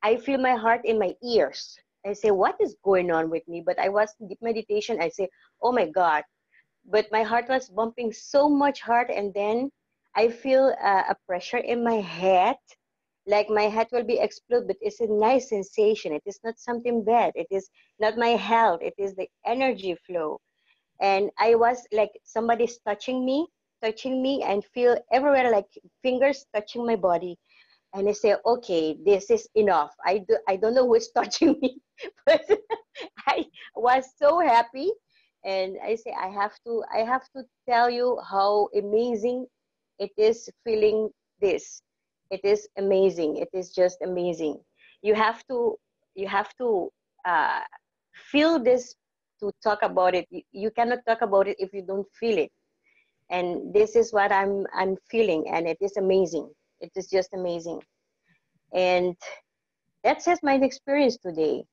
I feel my heart in my ears. I say, what is going on with me? But I was in deep meditation. I say, oh my God. But my heart was bumping so much hard. And then I feel a pressure in my head, like my head will be explode, but it's a nice sensation. It is not something bad. It is not my health. It is the energy flow. And I was like, somebody's touching me and feel everywhere like fingers touching my body. And I say, okay, this is enough. I don't know who is touching me, but I was so happy. And I say, I have to tell you how amazing it is feeling this. It is amazing. It is just amazing. You have to, you have to uh, feel this to talk about it. You cannot talk about it if you don't feel it. And this is what I'm feeling, and it is amazing. It is just amazing. And that's just my experience today.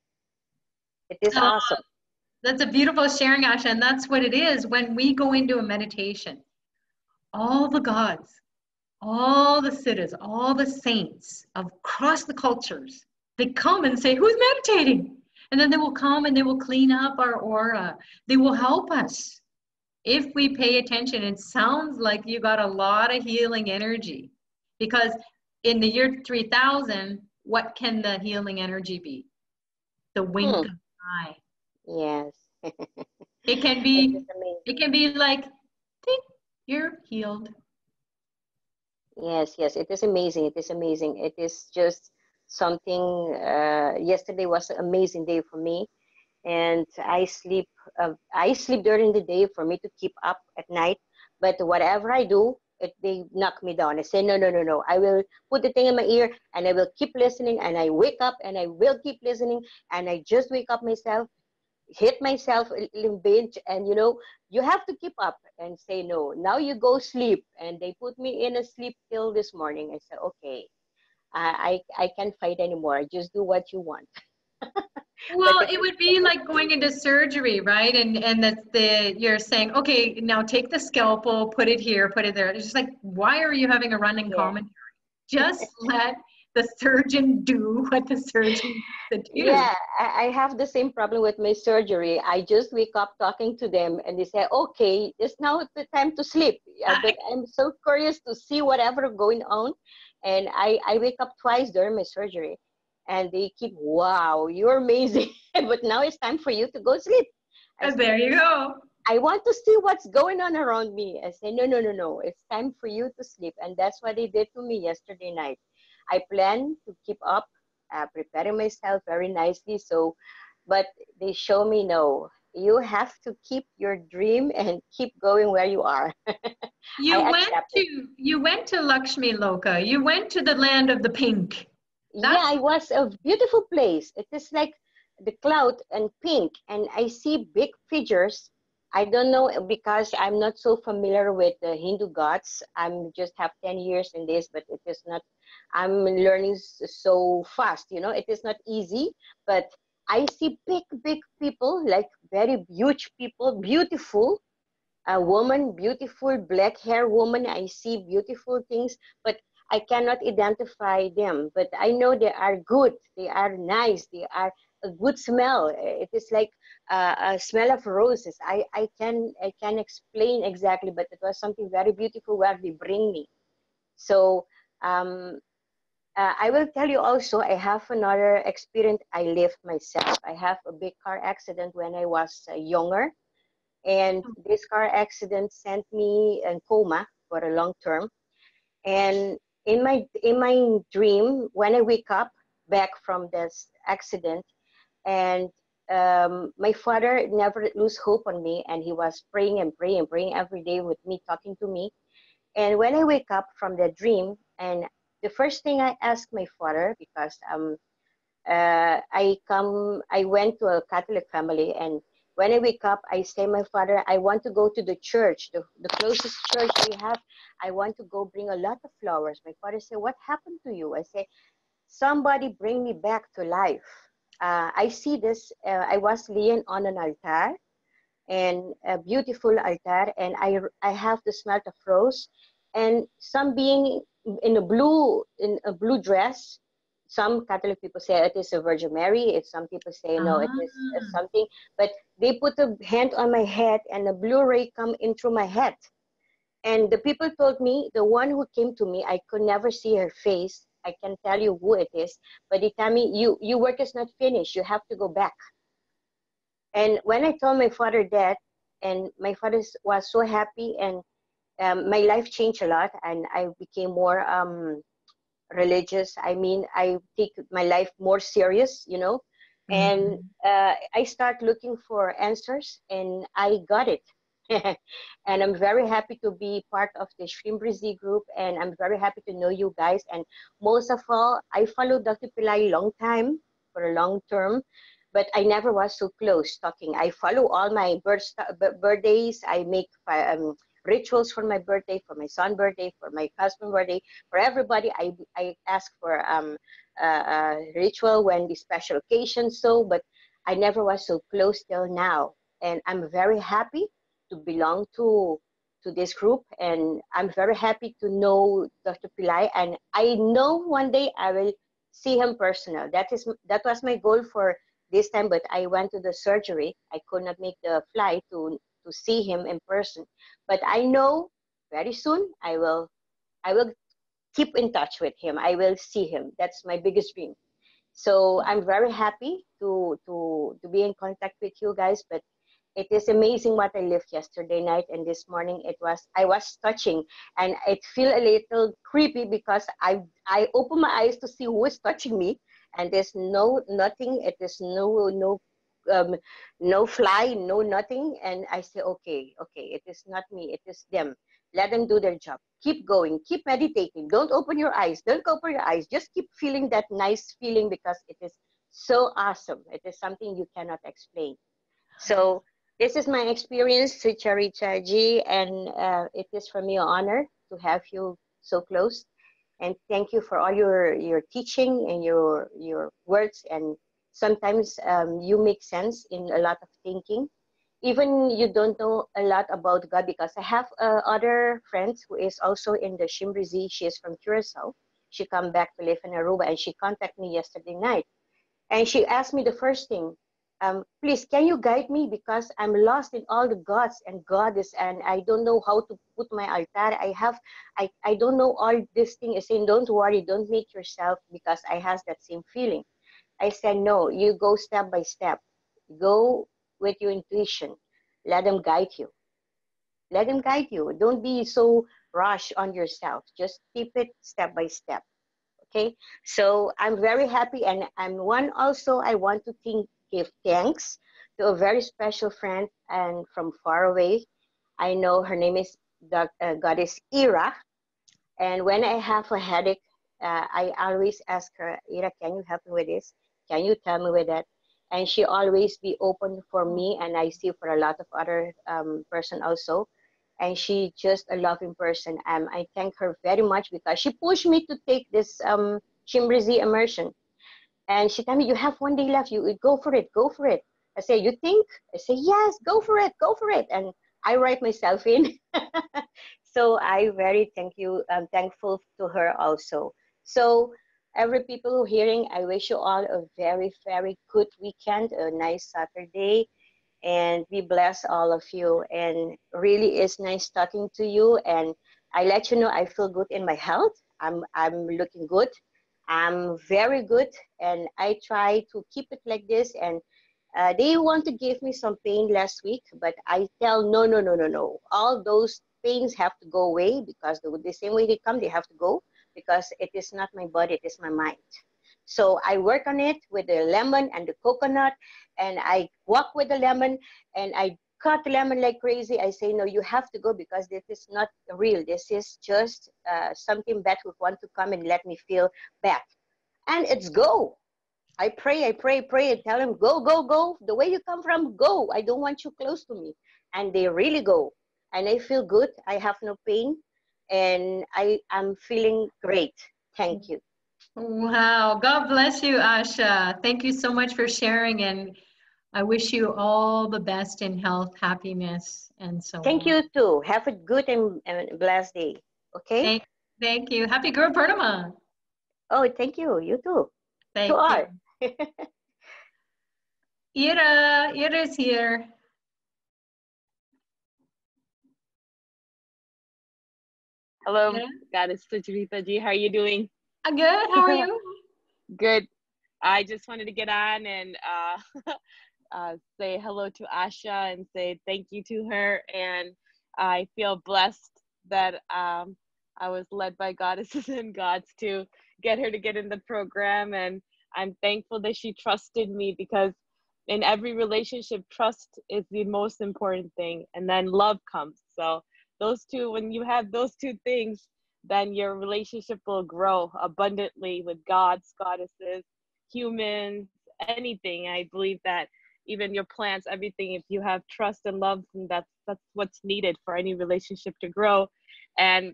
It is Oh, awesome. that's a beautiful sharing, Asha, and that's what it is when we go into a meditation. All the gods, all the siddhas, all the saints across the cultures, they come and say, who's meditating? And then they will come and they will clean up our aura. They will help us. If we pay attention, it sounds like you got a lot of healing energy. Because in the year 3000, what can the healing energy be? The wink of an eye. Yes. It can It is be, amazing. it can be like, think, you're healed. Yes, yes, it is amazing. It is amazing. It is just something. Yesterday was an amazing day for me, and I sleep. I sleep during the day for me to keep up at night. But whatever I do, they knock me down. I say no, no, no, no. I will put the thing in my ear, and I will keep listening. And I wake up, and I will keep listening. And I just wake up myself, hit myself in bench, and you have to keep up and say no, now you go sleep. And they put me in a sleep till this morning. I said, okay, I can't fight anymore, just do what you want. But Well, it would be like going into surgery, right? And you're saying, okay, now take the scalpel, put it here, put it there. It's just like, why are you having a running yeah. commentary? Just let the surgeon do what the surgeon needs to do. Yeah, I have the same problem with my surgery. I just wake up talking to them and they say, okay, it's now the time to sleep. But I'm so curious to see whatever going on. And I wake up twice during my surgery and they keep, wow, you're amazing. But now it's time for you to go sleep. I say, There you go. I want to see what's going on around me. I say, no, no, no, no. It's time for you to sleep. And that's what they did to me yesterday night. I plan to keep up, preparing myself very nicely. So, but they show me, no, you have to keep your dream and keep going where you are. I accept it. You went to Lakshmi Loka. You went to the land of the pink. Yeah, it was a beautiful place. It is like the cloud and pink, and I see big figures. I don't know because I'm not so familiar with the Hindu gods. I'm just have 10 years in this, but it is not, I'm learning so fast, it is not easy, but I see big, big people, like very huge people, beautiful, a woman, beautiful black hair woman. I see beautiful things, but I cannot identify them. But I know they are good. They are nice. They are a good smell. It is like a smell of roses. I can explain exactly, but it was something very beautiful where they bring me. So um, I will tell you also, I have another experience I lived myself. I have a big car accident when I was younger, and this car accident sent me in coma for a long term. And in my dream, when I wake up back from this accident, and my father never lose hope on me, and he was praying and praying and praying every day with me, talking to me. And when I wake up from the dream, and the first thing I ask my father, because I went to a Catholic family, and when I wake up, I say, my father, I want to go to the church, the closest church we have. I want to go bring a lot of flowers. My father said, what happened to you? I say, somebody bring me back to life. I see this, I was laying on an altar, and a beautiful altar, and I have the smell of rose, and some being in a blue dress, some Catholic people say it is a Virgin Mary. It's some people say no, it is something. But they put a hand on my head and a blue ray come in through my head. And the people told me, the one who came to me, I could never see her face. I can tell you who it is, but they tell me, your work is not finished. You have to go back. And when I told my father that, and my father was so happy, and my life changed a lot, and I became more religious. I mean, I take my life more serious, you know. And I start looking for answers, and I got it. And I'm very happy to be part of the Shrimbrizzi group, and I'm very happy to know you guys. And most of all, I followed Dr. Pillai long time, for a long term, but I never was so close talking. I follow all my birthdays. I make rituals for my birthday, for my son's birthday, for my husband's birthday, for everybody. I ask for ritual when the special occasions. So, but I never was so close till now, and I'm very happy to belong to this group, and I'm very happy to know Dr. Pillai, and I know one day I will see him personal. That was my goal for this time, but I went to the surgery. I could not make the flight to see him in person, but I know very soon I will keep in touch with him. I will see him. That's my biggest dream. So I'm very happy to be in contact with you guys, but it is amazing what I lived yesterday night, and this morning I was touching, and it feel a little creepy because I open my eyes to see who is touching me, and there's nothing. It is no fly, no nothing, and I say okay, it is not me, it is them. Let them do their job. Keep going, keep meditating. Don't open your eyes. Don't open your eyes. Just keep feeling that nice feeling because it is so awesome. It is something you cannot explain. So this is my experience, Sucharita Ji, and it is for me an honor to have you so close. And thank you for all your teaching and your words. And sometimes you make sense in a lot of thinking. Even you don't know a lot about God, because I have other friends who is also in the Shimbrizi. She is from Curacao. She come back to live in Aruba, and she contacted me yesterday night. And she asked me the first thing, please, can you guide me? Because I'm lost in all the gods and goddess, and I don't know how to put my altar. I don't know all this thing. Is saying, don't worry, don't make yourself, because I has that same feeling. I said, no, you go step by step. Go with your intuition. Let them guide you. Let them guide you. Don't be so rush on yourself. Just keep it step by step. Okay, so I'm very happy, and I'm one also. I want to give thanks to a very special friend and from far away. I know her name is Goddess Ira, and when I have a headache, I always ask her, Ira, can you help me with this? Can you tell me with that? And she always be open for me, and I see for a lot of other person also. And she just a loving person. I thank her very much because she pushed me to take this Shimbrizi immersion. And she told me, you have 1 day left. You go for it, go for it. I say, you think? I say, yes, go for it, go for it. And I write myself in. So I very thankful to her also. So every people who hearing, I wish you all a very, very good weekend, a nice Saturday. And we bless all of you, and really is nice talking to you. And I let you know I feel good in my health. I'm looking good. I'm very good, and I try to keep it like this. And they want to give me some pain last week, but I tell no. All those pains have to go away, because the same way they come, they have to go, because it is not my body, it is my mind. So I work on it with the lemon and the coconut, and I walk with the lemon, and I cut the lemon like crazy. I say, no, you have to go, because this is not real. This is just something bad who want to come and let me feel bad. And it's go. I pray, and tell them, go, go, go. The way you come from, go. I don't want you close to me. And they really go. And I feel good. I have no pain. And I am feeling great. Thank you. Wow. God bless you, Asha. Thank you so much for sharing. And I wish you all the best in health, happiness, and so on. Thank you too. Have a good and blessed day. Okay? Thank you. Happy Guru Purnima. Oh, thank you. You too. Thank You are. Ira's here. Hello, Ira? Goddess Sucharita ji. How are you doing? Good. How are you? Good. I just wanted to get on and say hello to Asha and say thank you to her. And I feel blessed that I was led by goddesses and gods to get her to get in the program. And I'm thankful that she trusted me, because in every relationship, trust is the most important thing. And then love comes. So those two, when you have those two things, then your relationship will grow abundantly with gods, goddesses, humans, anything. I believe that even your plants, everything, if you have trust and love, and that's what's needed for any relationship to grow. And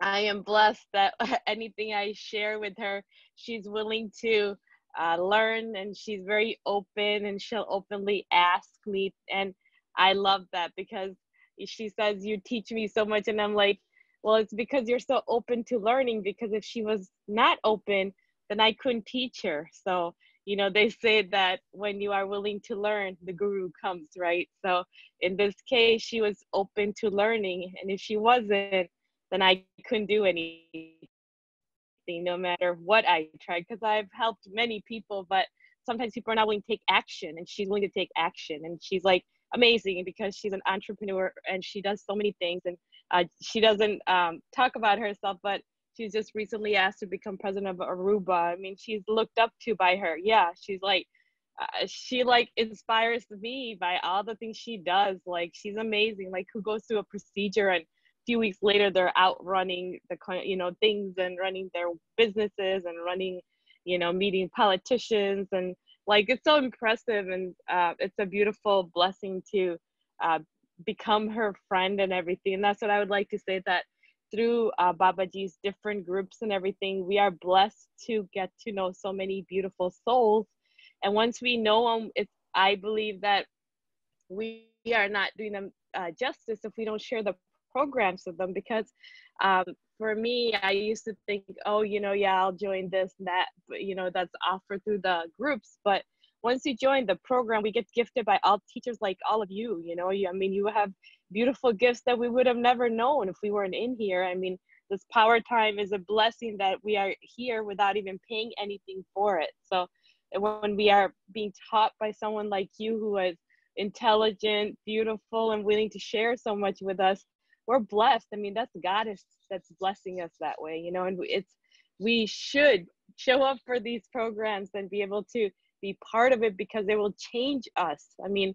I am blessed that anything I share with her, she's willing to learn, and she's very open, and she'll openly ask me. And I love that, because she says, you teach me so much. And I'm like, well, it's because you're so open to learning, because if she was not open, then I couldn't teach her. So, you know, they say that when you are willing to learn, the guru comes, right? So in this case, she was open to learning. And if she wasn't, then I couldn't do anything, no matter what I tried, because I've helped many people, but sometimes people are not willing to take action, and she's willing to take action. And she's like amazing, because she's an entrepreneur and she does so many things. And she doesn't talk about herself, but she's just recently asked to become president of Aruba. I mean, she's looked up to by her. Yeah, she's like, she like inspires me by all the things she does. Like, she's amazing. Like, who goes through a procedure and few weeks later they're out running the, you know, things, and running their businesses, and running, you know, meeting politicians. And like, it's so impressive. And it's a beautiful blessing to become her friend and everything. And that's what I would like to say, that through Babaji's different groups and everything, we are blessed to get to know so many beautiful souls. And once we know them, I believe that we are not doing them justice if we don't share the programs with them. Because for me, I used to think, oh, you know, yeah, I'll join this and that, but you know, that's offered through the groups. But once you join the program, we get gifted by all teachers like all of you. You know, I mean, you have beautiful gifts that we would have never known if we weren't in here. I mean, this power time is a blessing that we are here without even paying anything for it. So when we are being taught by someone like you, who is intelligent, beautiful, and willing to share so much with us, we're blessed. I mean, that's God that's blessing us that way, you know. And we should show up for these programs and be able to be part of it, because it will change us. I mean,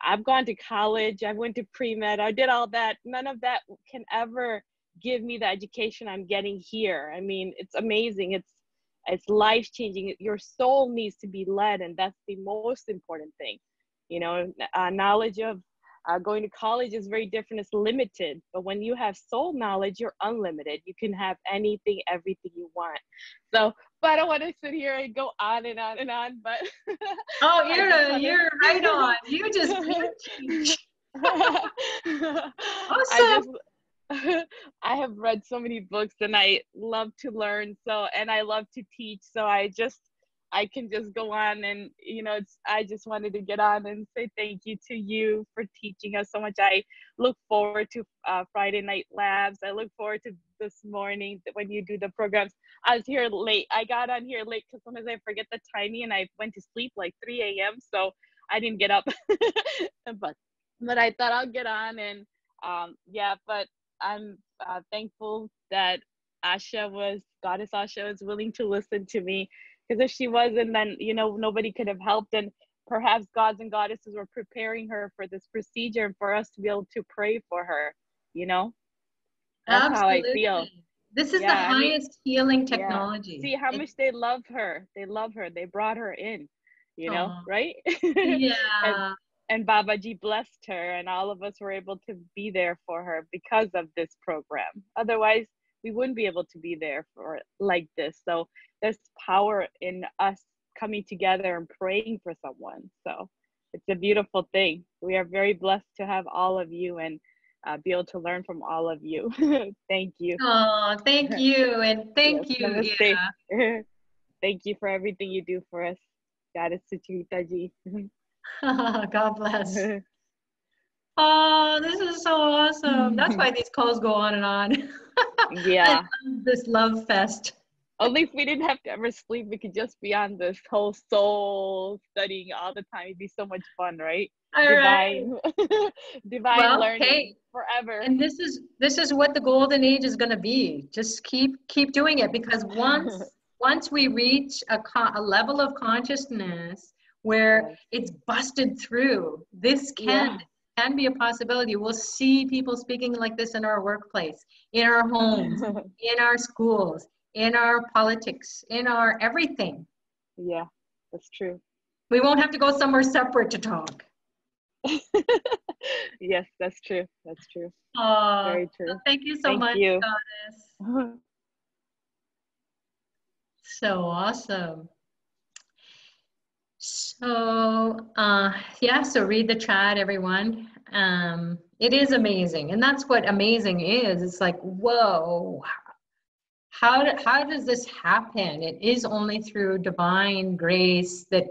I've gone to college, I went to pre-med, I did all that. None of that can ever give me the education I'm getting here. I mean, it's amazing. It's life-changing. Your soul needs to be led, and that's the most important thing. You know, knowledge of going to college is very different. It's limited. But when you have soul knowledge, you're unlimited. You can have anything, everything you want. So, but I don't want to sit here and go on and on and on. But oh, you're right on. You just awesome. I have read so many books, and I love to learn. So, and I love to teach. So I can just go on, and you know, I just wanted to get on and say thank you to you for teaching us so much. I look forward to Friday night labs. I look forward to this morning when you do the programs. I was here late. I got on here late because sometimes I forget the timing, and I went to sleep like 3 a.m. So I didn't get up. but I thought I'll get on, and yeah. But I'm thankful that Goddess Asha was willing to listen to me. Because if she wasn't, then, you know, nobody could have helped. And perhaps gods and goddesses were preparing her for this procedure, and for us to be able to pray for her, you know? That's Absolutely. how I feel. This is the highest healing technology. Yeah. See how much they love her. They love her. They brought her in, you know, right? Yeah. And Babaji blessed her, and all of us were able to be there for her because of this program. Otherwise, we wouldn't be able to be there for like this. So there's power in us coming together and praying for someone. So it's a beautiful thing. We are very blessed to have all of you, and be able to learn from all of you. Thank you. Oh, thank you. And thank Yes, you, namaste. Ira. thank you for everything you do for us. Goddess Sucharita ji. God bless. Oh, this is so awesome. That's why these calls go on and on. Yeah. This love fest. Only if we didn't have to ever sleep, we could just be on this whole soul studying all the time. It'd be so much fun, right? All Divine, right. divine learning Hey, forever. and this is what the golden age is going to be. Just keep doing it, because once we reach a level of consciousness where Yes. it's busted through, this can be a possibility. We'll see people speaking like this in our workplace, in our homes, in our schools, in our politics, in our everything. Yeah, that's true. We won't have to go somewhere separate to talk. Yes, that's true. That's true. Very true. Thank you so Thank much, you. Goddess. So awesome. So yeah, so read the chat, everyone. It is amazing, and that's what amazing is. It's like, whoa, how does this happen? It is only through divine grace that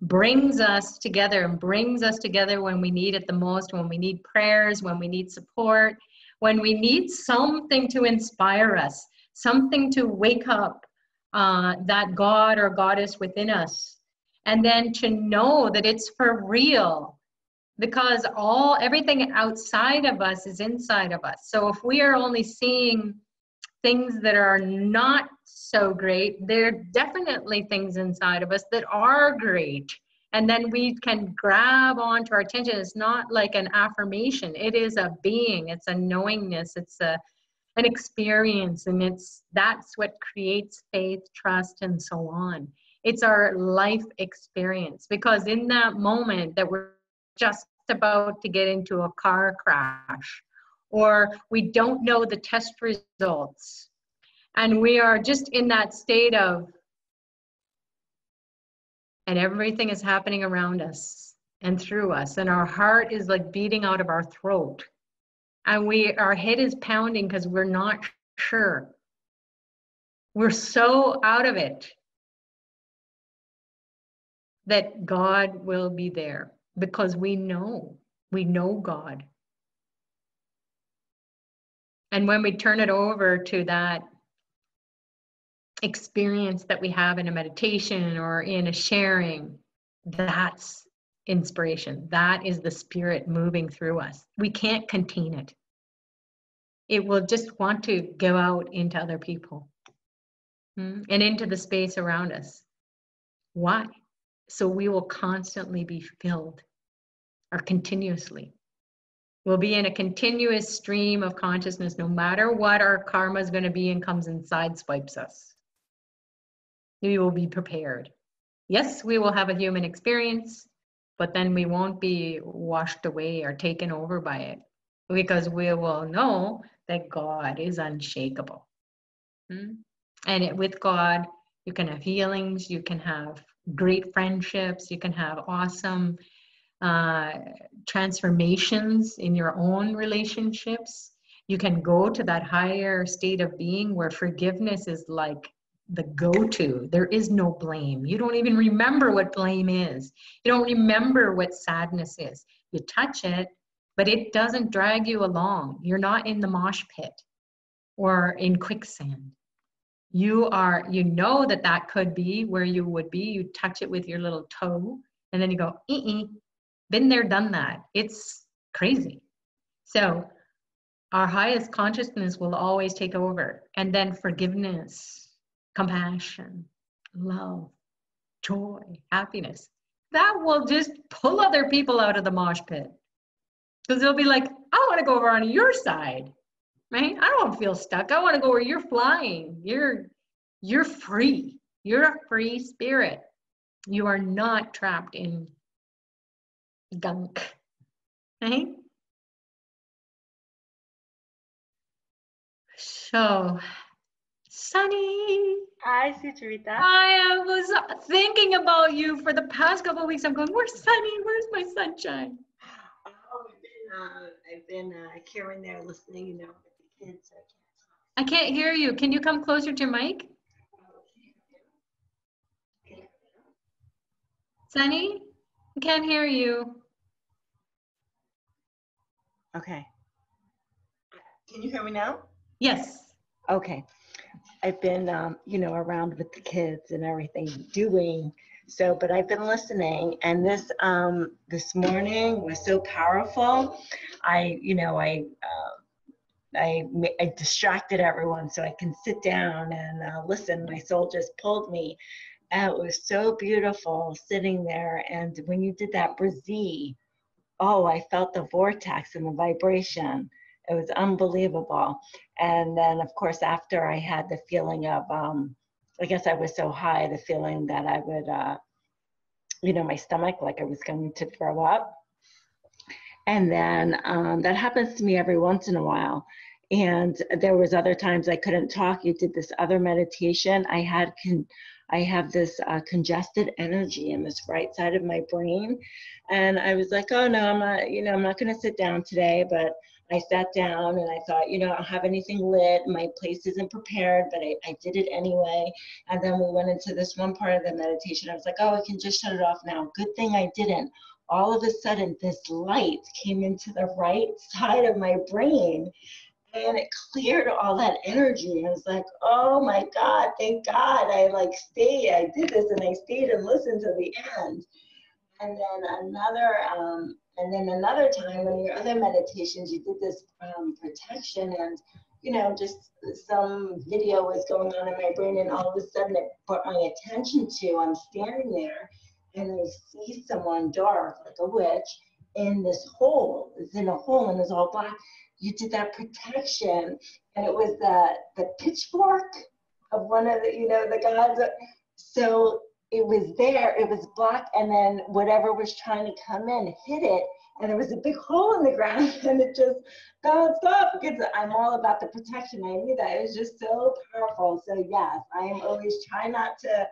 brings us together, and brings us together when we need it the most, when we need prayers, when we need support, when we need something to inspire us, something to wake up that God or goddess within us. And then to know that it's for real, because everything outside of us is inside of us. So if we are only seeing things that are not so great, there are definitely things inside of us that are great. And then we can grab onto our attention. It's not like an affirmation. It is a being. It's a knowingness. It's an experience. And that's what creates faith, trust, and so on. It's our life experience. Because in that moment that we're just about to get into a car crash, or we don't know the test results, and we are just in that state of, and everything is happening around us and through us, and our heart is like beating out of our throat, and our head is pounding because we're not sure. We're so out of it that God will be there, because we know God. And when we turn it over to that experience that we have in a meditation or in a sharing, that's inspiration. That is the spirit moving through us. We can't contain it. It will just want to go out into other people and into the space around us. Why? So we will constantly be filled, or continuously. We'll be in a continuous stream of consciousness, no matter what our karma is going to be and comes and sideswipes us. We will be prepared. Yes, we will have a human experience, but then we won't be washed away or taken over by it, because we will know that God is unshakable. And with God, you can have healings, you can have great friendships, you can have awesome transformations in your own relationships. You can go to that higher state of being where forgiveness is like the go-to. There is no blame. You don't even remember what blame is. You don't remember what sadness is. You touch it, but it doesn't drag you along. You're not in the mosh pit or in quicksand. You know that could be where you would be. You touch it with your little toe, and then you go, been there, done that. It's crazy. So our highest consciousness will always take over. And then forgiveness, compassion, love, joy, happiness, that will just pull other people out of the mosh pit. Because they'll be like, I want to go over on your side, right? I don't want to feel stuck. I want to go where you're flying. You're free. You're a free spirit. You are not trapped in gunk, right? So, Sunny. Hi, Sucharita. I was thinking about you for the past couple of weeks. I'm going, where's Sunny? Where's my sunshine? Oh, I've been here and there listening, with the kids. I can't hear you. Can you come closer to your mic? Sunny, I can't hear you. Okay. Can you hear me now? Yes. Okay. I've been, around with the kids and everything doing so, but I've been listening, and this morning was so powerful. I distracted everyone so I can sit down and listen. My soul just pulled me. And it was so beautiful sitting there. And when you did that Brazil, oh, I felt the vortex and the vibration. It was unbelievable. And then, of course, after I had the feeling of, I guess I was so high, the feeling that I would, my stomach, like I was going to throw up. And then that happens to me every once in a while. And there was other times I couldn't talk. You did this other meditation. I have this congested energy in this right side of my brain. And I was like, oh no, I'm not going to sit down today. But I sat down and I thought, I don't have anything lit. My place isn't prepared, but I did it anyway. And then we went into this one part of the meditation. I was like, oh, I can just shut it off now. Good thing I didn't. All of a sudden, this light came into the right side of my brain, and it cleared all that energy. I was like, oh my God, thank God. I did this and I stayed and listened to the end. And then another time in your other meditations, you did this protection, and just some video was going on in my brain, and all of a sudden it brought my attention to, I'm standing there and I see someone dark, like a witch, in this hole. It's in a hole and it's all black. You did that protection, and it was the pitchfork of one of the gods. So it was there, it was black, and then whatever was trying to come in hit it, and there was a big hole in the ground, and it just bounced off, because I'm all about the protection. I knew that. It was just so powerful. So yes, I am always try not to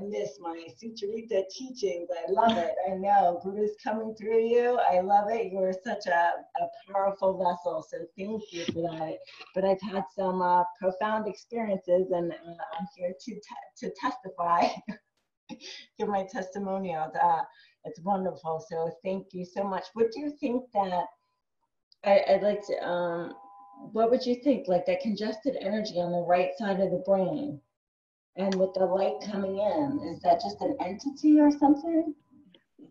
miss my Sucharita teachings. I love it. I know Buddha's coming through you. I love it. You're such a powerful vessel. So thank you for that. But I've had some profound experiences, and I'm here to testify, give my testimonials. It's wonderful. So thank you so much. What do you think that I'd like to? What would you think? Like that congested energy on the right side of the brain, and with the light coming in, is that just an entity or something?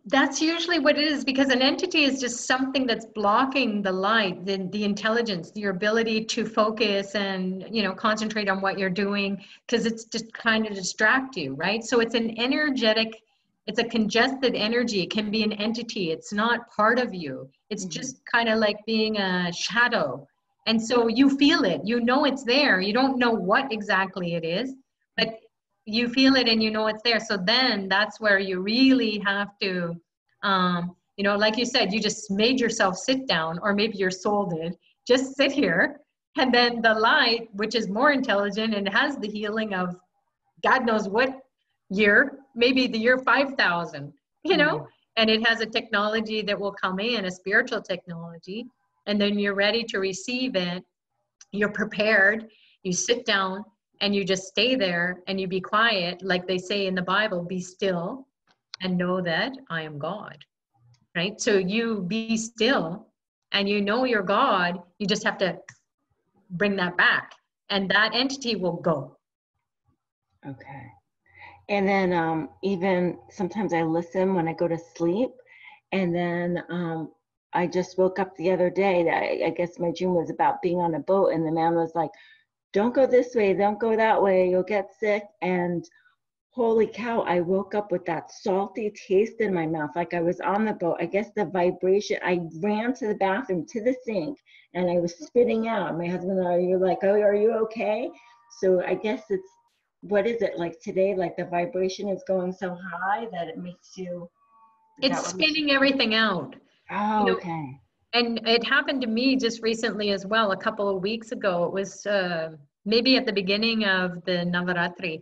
That's usually what it is, because an entity is just something that's blocking the light, the intelligence, your ability to focus and concentrate on what you're doing, because it's just kind of distract you, right? So it's an energetic, it's a congested energy. It can be an entity. It's not part of you. It's just kind of like being a shadow. And so you feel it, it's there. You don't know what exactly it is, but you feel it and it's there. So then that's where you really have to, like you said, you just made yourself sit down, or maybe your soul did, just sit here. And then the light, which is more intelligent and has the healing of God knows what year, maybe the year 5,000, and it has a technology that will come in, a spiritual technology, and then you're ready to receive it. You're prepared, you sit down, and you just stay there and you be quiet. Like they say in the Bible, be still and know that I am God, right? So you be still and you're God. You just have to bring that back, and that entity will go. Okay. And then even sometimes I listen when I go to sleep, and then I just woke up the other day. I guess my dream was about being on a boat, and the man was like, don't go this way, don't go that way, you'll get sick. And holy cow, I woke up with that salty taste in my mouth, like I was on the boat. I guess the vibration, I ran to the bathroom, to the sink, and I was spitting out. My husband and I were like, oh, are you okay? So I guess it's, what is it like today? Like the vibration is going so high that it makes you... It's spinning everything out. Oh, okay. And it happened to me just recently as well, a couple of weeks ago. It was maybe at the beginning of the Navaratri,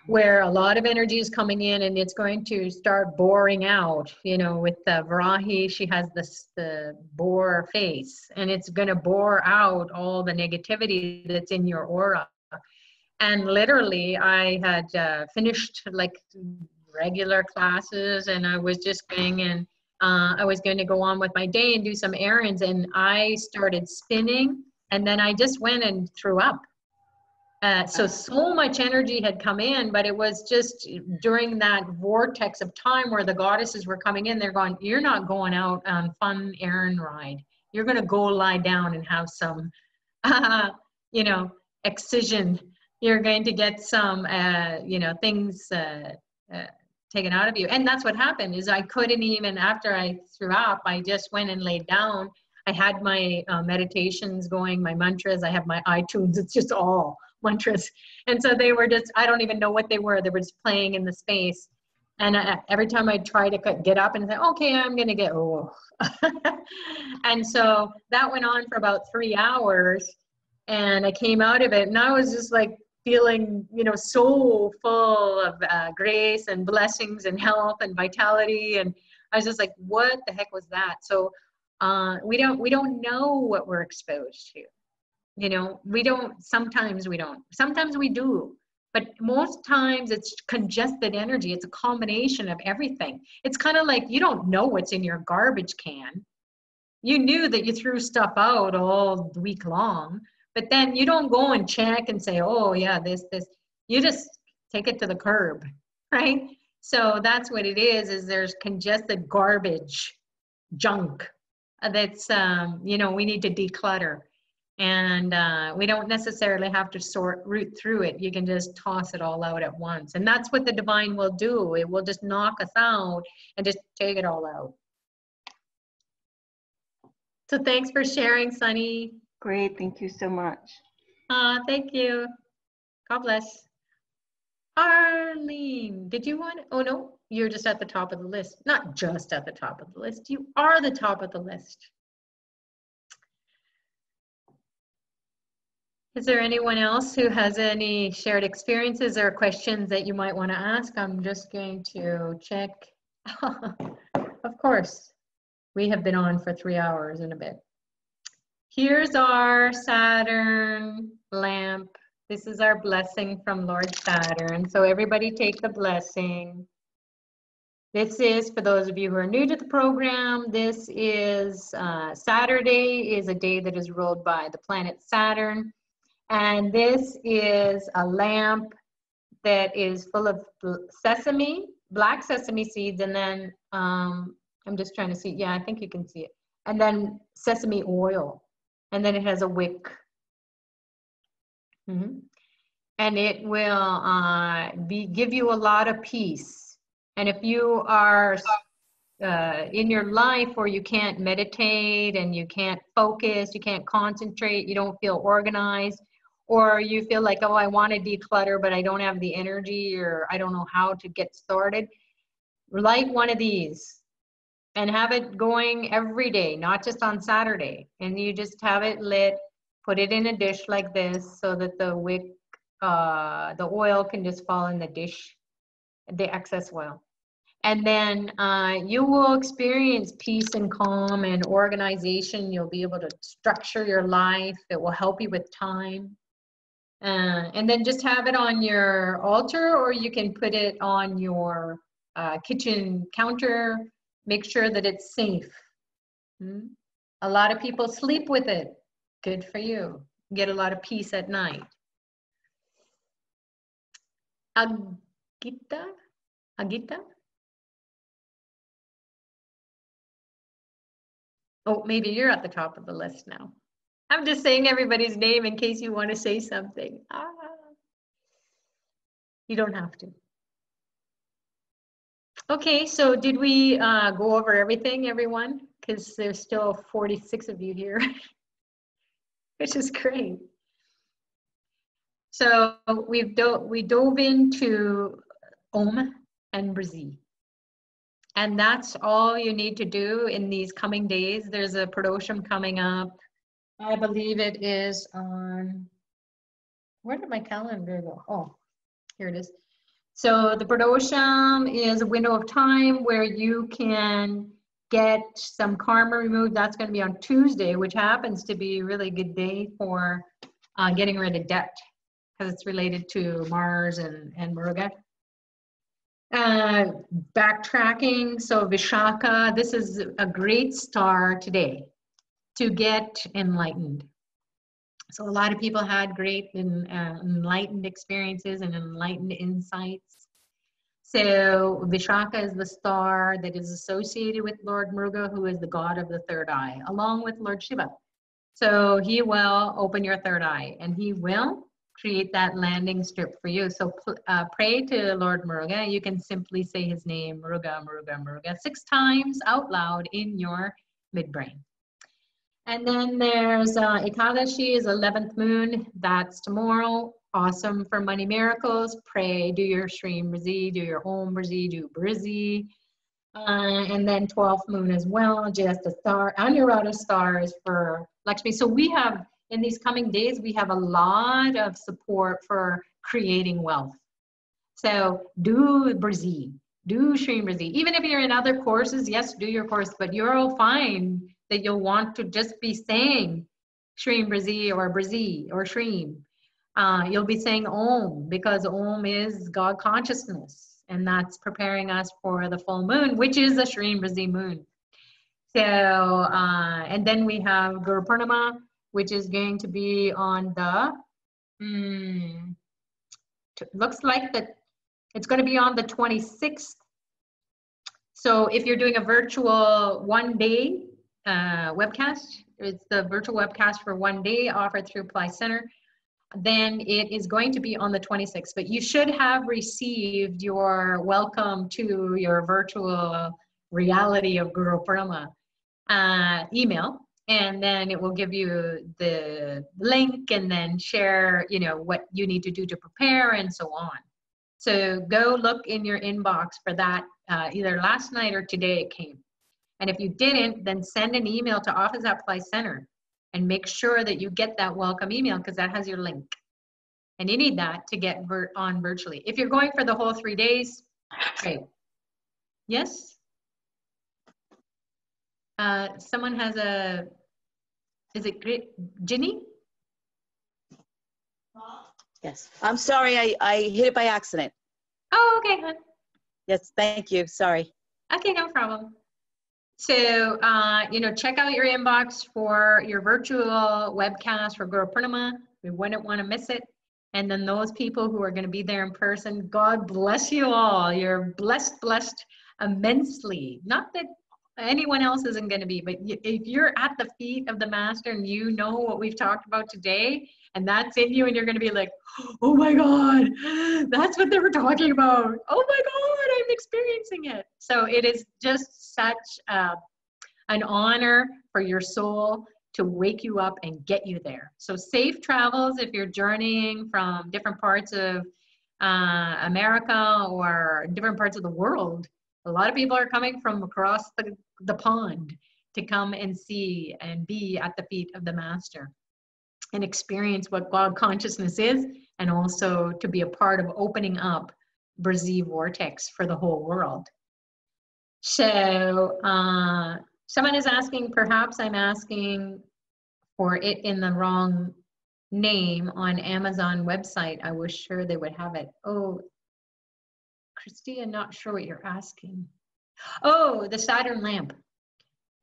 where a lot of energy is coming in and it's going to start boring out. With the Varahi, she has the bore face, and it's going to bore out all the negativity that's in your aura. And literally I had finished like regular classes, and I was just going, and I was going to go on with my day and do some errands, and I started spinning, and then I just went and threw up. So much energy had come in, but it was just during that vortex of time where the goddesses were coming in, they're going, you're not going out on fun errand ride. You're going to go lie down and have some, you know, excision. You're going to get some, you know, things taken out of you. And that's what happened, is I couldn't even, after I threw up, I just went and laid down. I had my meditations going, my mantras. I have my iTunes. It's just all mantras. And so they were just, I don't even know what they were. They were just playing in the space. And every time I try to get up and say, okay, I'm going to get, oh. And so that went on for about 3 hours. And I came out of it, and I was just like feeling, you know, so full of grace and blessings and health and vitality. And I was just like, what the heck was that? So we don't know what we're exposed to. You know, sometimes we do, but most times it's congested energy. It's a combination of everything. It's kind of like, you don't know what's in your garbage can. You knew that you threw stuff out all week long, but then you don't go and check and say, oh yeah, this, you just take it to the curb, right? So that's what it is there's congested garbage, junk that's, you know, we need to declutter. And we don't necessarily have to root through it. You can just toss it all out at once. And that's what the divine will do. It will just knock us out and just take it all out. So thanks for sharing, Sunny. Great, thank you so much. Thank you. God bless. Arlene, did you want, oh no, you're just at the top of the list. Not just at the top of the list. You are the top of the list. Is there anyone else who has any shared experiences or questions that you might want to ask? I'm just going to check. Of course, we have been on for 3 hours and a bit. Here's our Saturn lamp. This is our blessing from Lord Saturn. So everybody take the blessing. This is, for those of you who are new to the program, this is Saturday is a day that is ruled by the planet Saturn. And this is a lamp that is full of sesame, black sesame seeds, and then, I'm just trying to see, yeah, I think you can see it. And then sesame oil, and then it has a wick. And it will give you a lot of peace. And if you are in your life where you can't meditate and you can't focus, you can't concentrate, you don't feel organized, or you feel like, oh, I want to declutter, but I don't have the energy, or I don't know how to get started, light one of these and have it going every day, not just on Saturday. And you just have it lit, put it in a dish like this so that the wick, the oil can just fall in the dish, the excess oil. And then you will experience peace and calm and organization. You'll be able to structure your life. It will help you with time. And then just have it on your altar, or you can put it on your kitchen counter. Make sure that it's safe. A lot of people sleep with it. Good for you. Get a lot of peace at night. Agita? Oh, maybe you're at the top of the list now. I'm just saying everybody's name in case you want to say something. You don't have to. Okay, so did we go over everything, everyone? Because there's still 46 of you here, which is great. So we dove into Om and Brazil. And that's all you need to do in these coming days. There's a Pradosham coming up. I believe it is on, where did my calendar go? Oh, here it is. So the Pradosham is a window of time where you can get some karma removed. That's going to be on Tuesday, which happens to be a really good day for getting rid of debt. because it's related to Mars and Muruga. Backtracking, so Vishaka, this is a great star today to get enlightened. So a lot of people had great enlightened experiences and enlightened insights. So Vishaka is the star that is associated with Lord Muruga, who is the god of the third eye, along with Lord Shiva. So he will open your third eye and he will create that landing strip for you. So pray to Lord Muruga. You can simply say his name, Muruga, Muruga, Muruga, 6 times out loud in your midbrain. And then there's Ekadashi is 11th moon. That's tomorrow. Awesome for money miracles. Pray, do your Shri Brizzy, do your Om Brizzy, do Brizzy. And then 12th moon as well, just a star, Anuradha stars for Lakshmi. So we have, in these coming days, we have a lot of support for creating wealth. So do Brizzy, do Shri Brizzy. Even if you're in other courses, yes, do your course, but you'll find that you'll want to just be saying Shri Brizzy or Shri. You'll be saying Om, because Om is God consciousness. And that's preparing us for the full moon, which is a Shri Brizzy moon. So, and then we have Guru Purnima, which is going to be on the, looks like that it's going to be on the 26th. So if you're doing a virtual one-day webcast, it's the virtual webcast for one day offered through Pillai Center, then it is going to be on the 26th. But you should have received your welcome to your virtual reality of Guru Purnima email, and then it will give you the link and then share, you know, what you need to do to prepare and so on. So go look in your inbox for that. Either last night or today it came. And if you didn't, then send an email to office@Pillai Center and make sure that you get that welcome email, because that has your link. And you need that to get on virtually. If you're going for the whole 3 days, great. Yes? Someone has a, is it great? Ginny? Yes. I'm sorry, I hit it by accident. Oh, okay, hon. Yes, thank you. Sorry. Okay, no problem. So, you know, check out your inbox for your virtual webcast for Guru Purnima. We wouldn't want to miss it. And then those people who are going to be there in person, God bless you all. You're blessed, blessed immensely. Not that anyone else isn't going to be, but if you're at the feet of the master and you know what we've talked about today, and that's in you, and you're going to be like, oh my God, that's what they were talking about. Oh my God, I'm experiencing it. So it is just such an honor for your soul to wake you up and get you there. So safe travels if you're journeying from different parts of America or different parts of the world. A lot of people are coming from across the pond to come and see and be at the feet of the master and experience what God consciousness is, and also to be a part of opening up Brizzy vortex for the whole world. So someone is asking, perhaps I'm asking for it in the wrong name on Amazon website. I was sure they would have it. Oh, Christy, I'm not sure what you're asking. Oh, the Saturn lamp.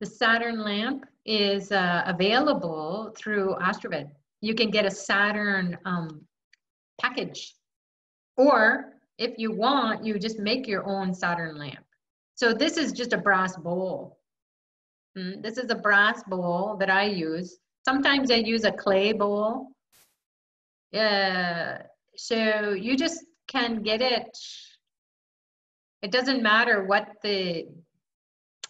The Saturn lamp is available through Astrovid. You can get a Saturn package. Or if you want, you just make your own Saturn lamp. So this is just a brass bowl. This is a brass bowl that I use. Sometimes I use a clay bowl. So you just can get it. It doesn't matter what the,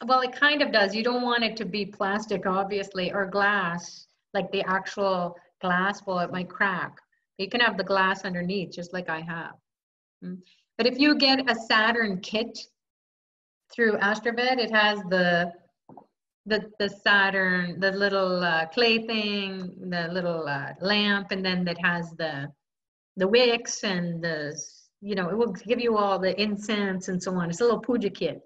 well, it kind of does. You don't want it to be plastic, obviously, or glass, like the actual glass bowl. It might crack. You can have the glass underneath, just like I have. But if you get a Saturn kit through Astrovid, it has the Saturn, the little clay thing, the little lamp, and then that has the wicks and the, you know, it will give you all the incense and so on. It's a little puja kit.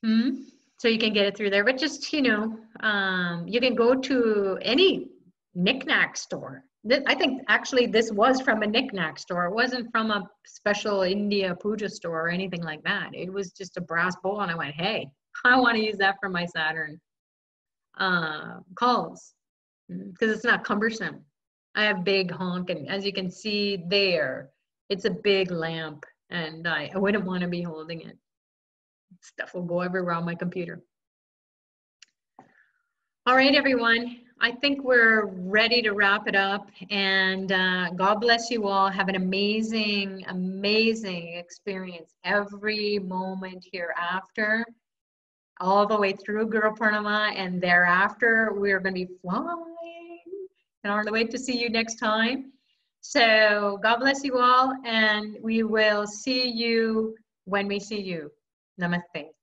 So you can get it through there, but just, you know, you can go to any knick-knack store. I think actually this was from a knick-knack store. It wasn't from a special India puja store or anything like that. It was just a brass bowl, and I went, hey, I want to use that for my Saturn calls because it's not cumbersome. I have big honk, and as you can see there, it's a big lamp, and I wouldn't want to be holding it. Stuff will go everywhere on my computer. All right, everyone. I think we're ready to wrap it up, and God bless you all. Have an amazing, amazing experience every moment hereafter, all the way through Guru Purnima, and thereafter we're going to be flying. Can't wait to see you next time. So God bless you all, and we will see you when we see you. Namaste.